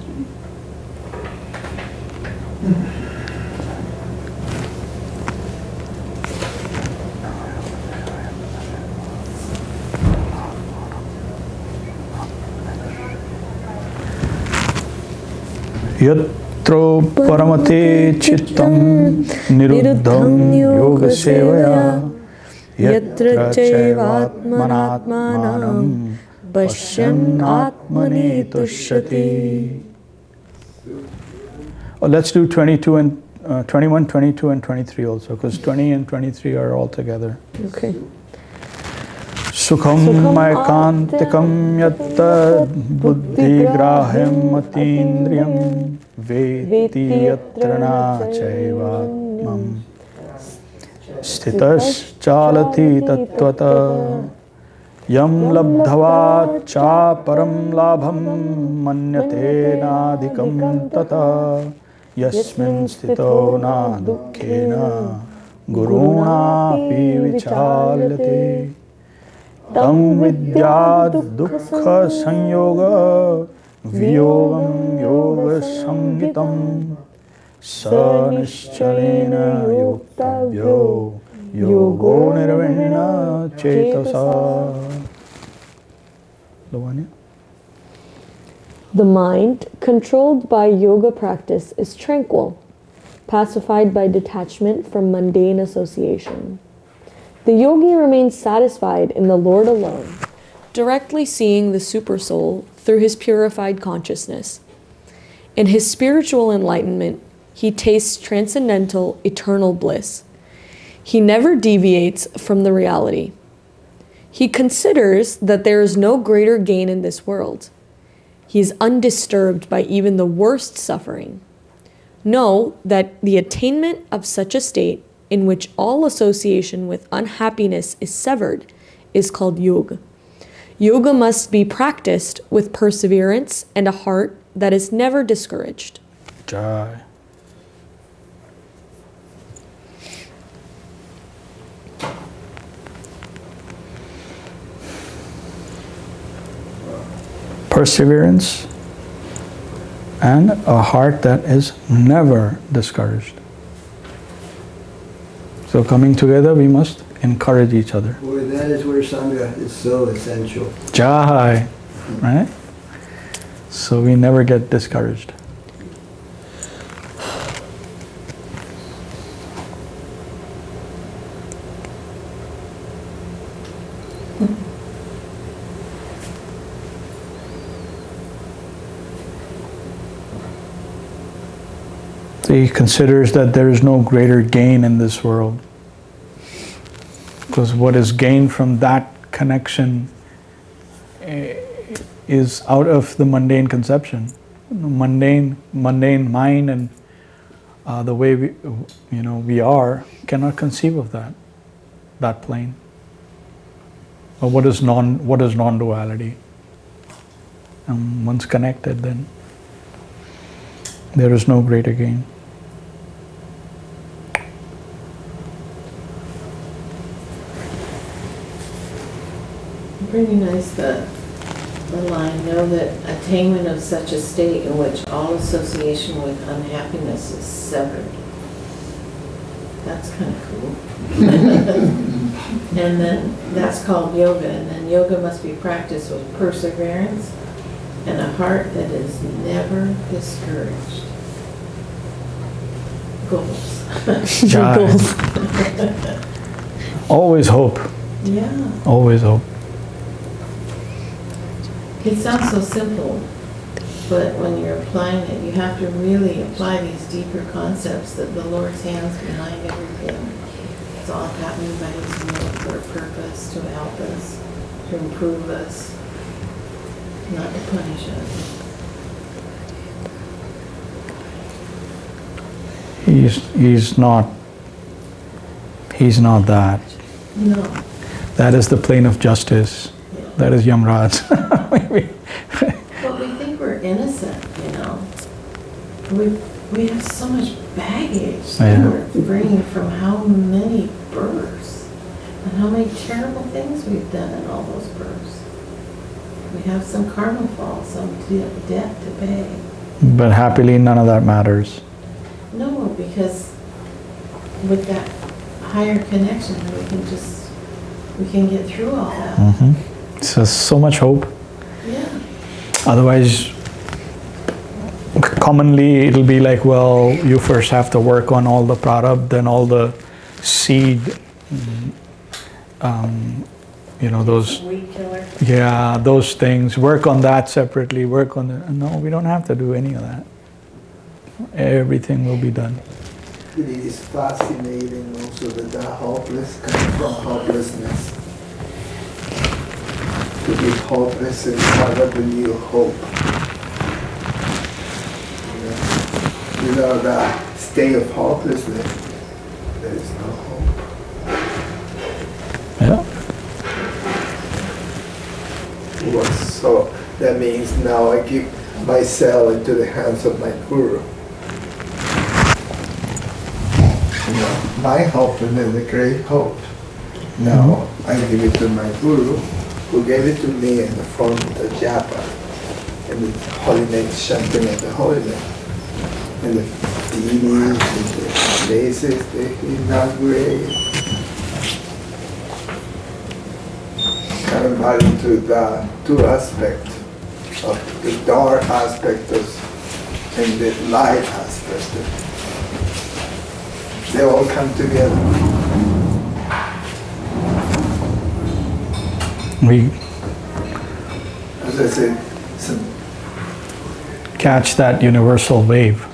Yatro paramate chittam niruddham yoga sevaya yatra chaivatmanatmanam pashyan atmani tushyati. Oh, let's do 22 and 21, 22 and 23 also, because 20 and 23 are all together. Okay. Sukham maikantikam yattad buddhigrahim matindriyam veti yatra na chaivatmam sthitas chalati tattvata yam labdhava cha param labham manyate nadhikam tata yasmin sthito na dukkhena guruna pi vichalyate tam vidyad dukkha sanyoga viyogam yoga sangitam sa nischalena yuktavyo yogo nirvena cetasa. The mind, controlled by yoga practice, is tranquil, pacified by detachment from mundane association. The yogi remains satisfied in the Lord alone, directly seeing the supersoul through his purified consciousness. In his spiritual enlightenment, he tastes transcendental, eternal bliss. He never deviates from the reality. He considers that there is no greater gain in this world. He is undisturbed by even the worst suffering. Know that the attainment of such a state in which all association with unhappiness is severed is called yoga. Yoga must be practiced with perseverance and a heart that is never discouraged. Jai. Perseverance and a heart that is never discouraged. So coming together, we must encourage each other. Boy, that is where Sangha is so essential. Jai, right? So we never get discouraged. He considers that there is no greater gain in this world. Because what is gained from that connection is out of the mundane conception. Mundane mind and the way we are cannot conceive of that plane. Or what is non-duality? Once connected, then there is no greater gain. Pretty nice, the line, know that attainment of such a state in which all association with unhappiness is severed. That's kind of cool. And then that's called yoga, and then yoga must be practiced with perseverance and a heart that is never discouraged. Goals. Goals. Always hope. Yeah. Always hope. It sounds so simple, but when you're applying it, you have to really apply these deeper concepts that the Lord's hand's behind everything. It's all happening by His will for a purpose, to help us, to improve us, not to punish us. He's not that. No. That is the plane of justice. Yeah. That is Yamraj. But we think we're innocent, you know. We have so much baggage that we're bringing from how many births and how many terrible things we've done in all those births. We have some karma fall, some debt to pay. But happily, none of that matters. No, because with that higher connection, we can get through all that. Mm-hmm. So much hope. Yeah. Otherwise, commonly it'll be like, well, you first have to work on all the prarabdha, then all the seed, those, Weed killer. yeah, those things. Work on that separately. Work on the. No, we don't have to do any of that. Everything will be done. It is fascinating also that the hopeless comes from hopelessness. To be hopeless is part of the new hope. Without a state of hopelessness, there is no hope. Yeah. Well, so that means now I give myself into the hands of my guru. My hopelessness is a great hope. Now I give it to my guru, who gave it to me in the form of the japa, and the holy name, chanting of the holy name. And the deities and the places they inaugurate. Kind of got into the two aspects of the dark aspect and the light aspect. They all come together. As I said, Catch that universal wave.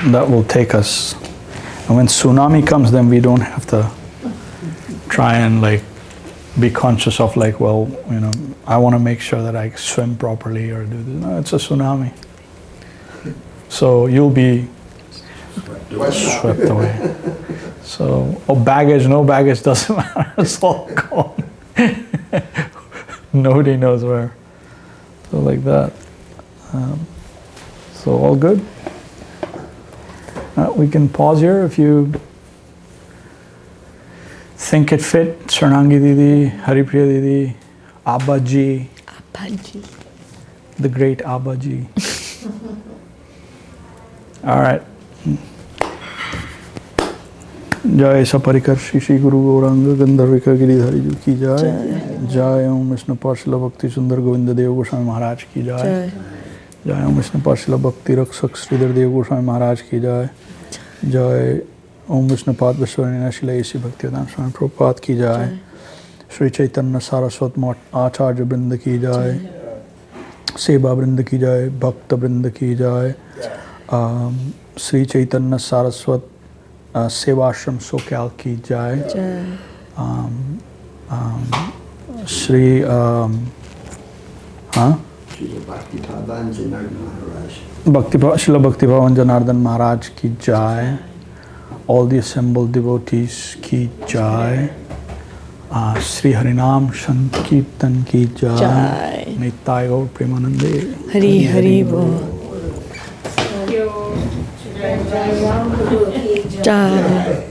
That will take us. And when tsunami comes, then we don't have to try and be conscious of I want to make sure that I swim properly or do this. No, it's a tsunami. So you'll be swept away. So, baggage, no baggage, doesn't matter. It's all gone. Nobody knows where. So like that. So all good. We can pause here if you think it fit. Sarnangi Didi, Haripriya Didi, Abbaji. Abbaji. The great Abbaji. All right. Jai Saparikar Shri Guru Gauranga Gandharvika Giridhari Ji ki Jai. Jai Om Vishnu Parshila Bhakti Sundar Govinda Dev Goswāmī Mahārāj ki Jai. Jai Om Vishnu Parshila Bhakti Rakshak Srīdhar Dev Goswāmī Mahārāj ki Jai. Jai Om Vishnu Pad Vishwarina Śrīla Esi Bhaktivedanta Swami Prabhupada ki Jai. Śrī Chaitanya Saraswat Mat Acharya Vrinda ki Jai. Seva Vrinda ki Jai. Bhakta Vrinda ki Jai. Śrī Chaitanya Saraswat Seva Ashram Soquel ki Jai. Śrī Śrīla Bhakti Janardhan Mahārāj ki Jai. All the assembled devotees ki Jai. Shri Harinam Sankirtan ki Jai. Nittai Gaur Premanande. Hari Hari Bol. Jai.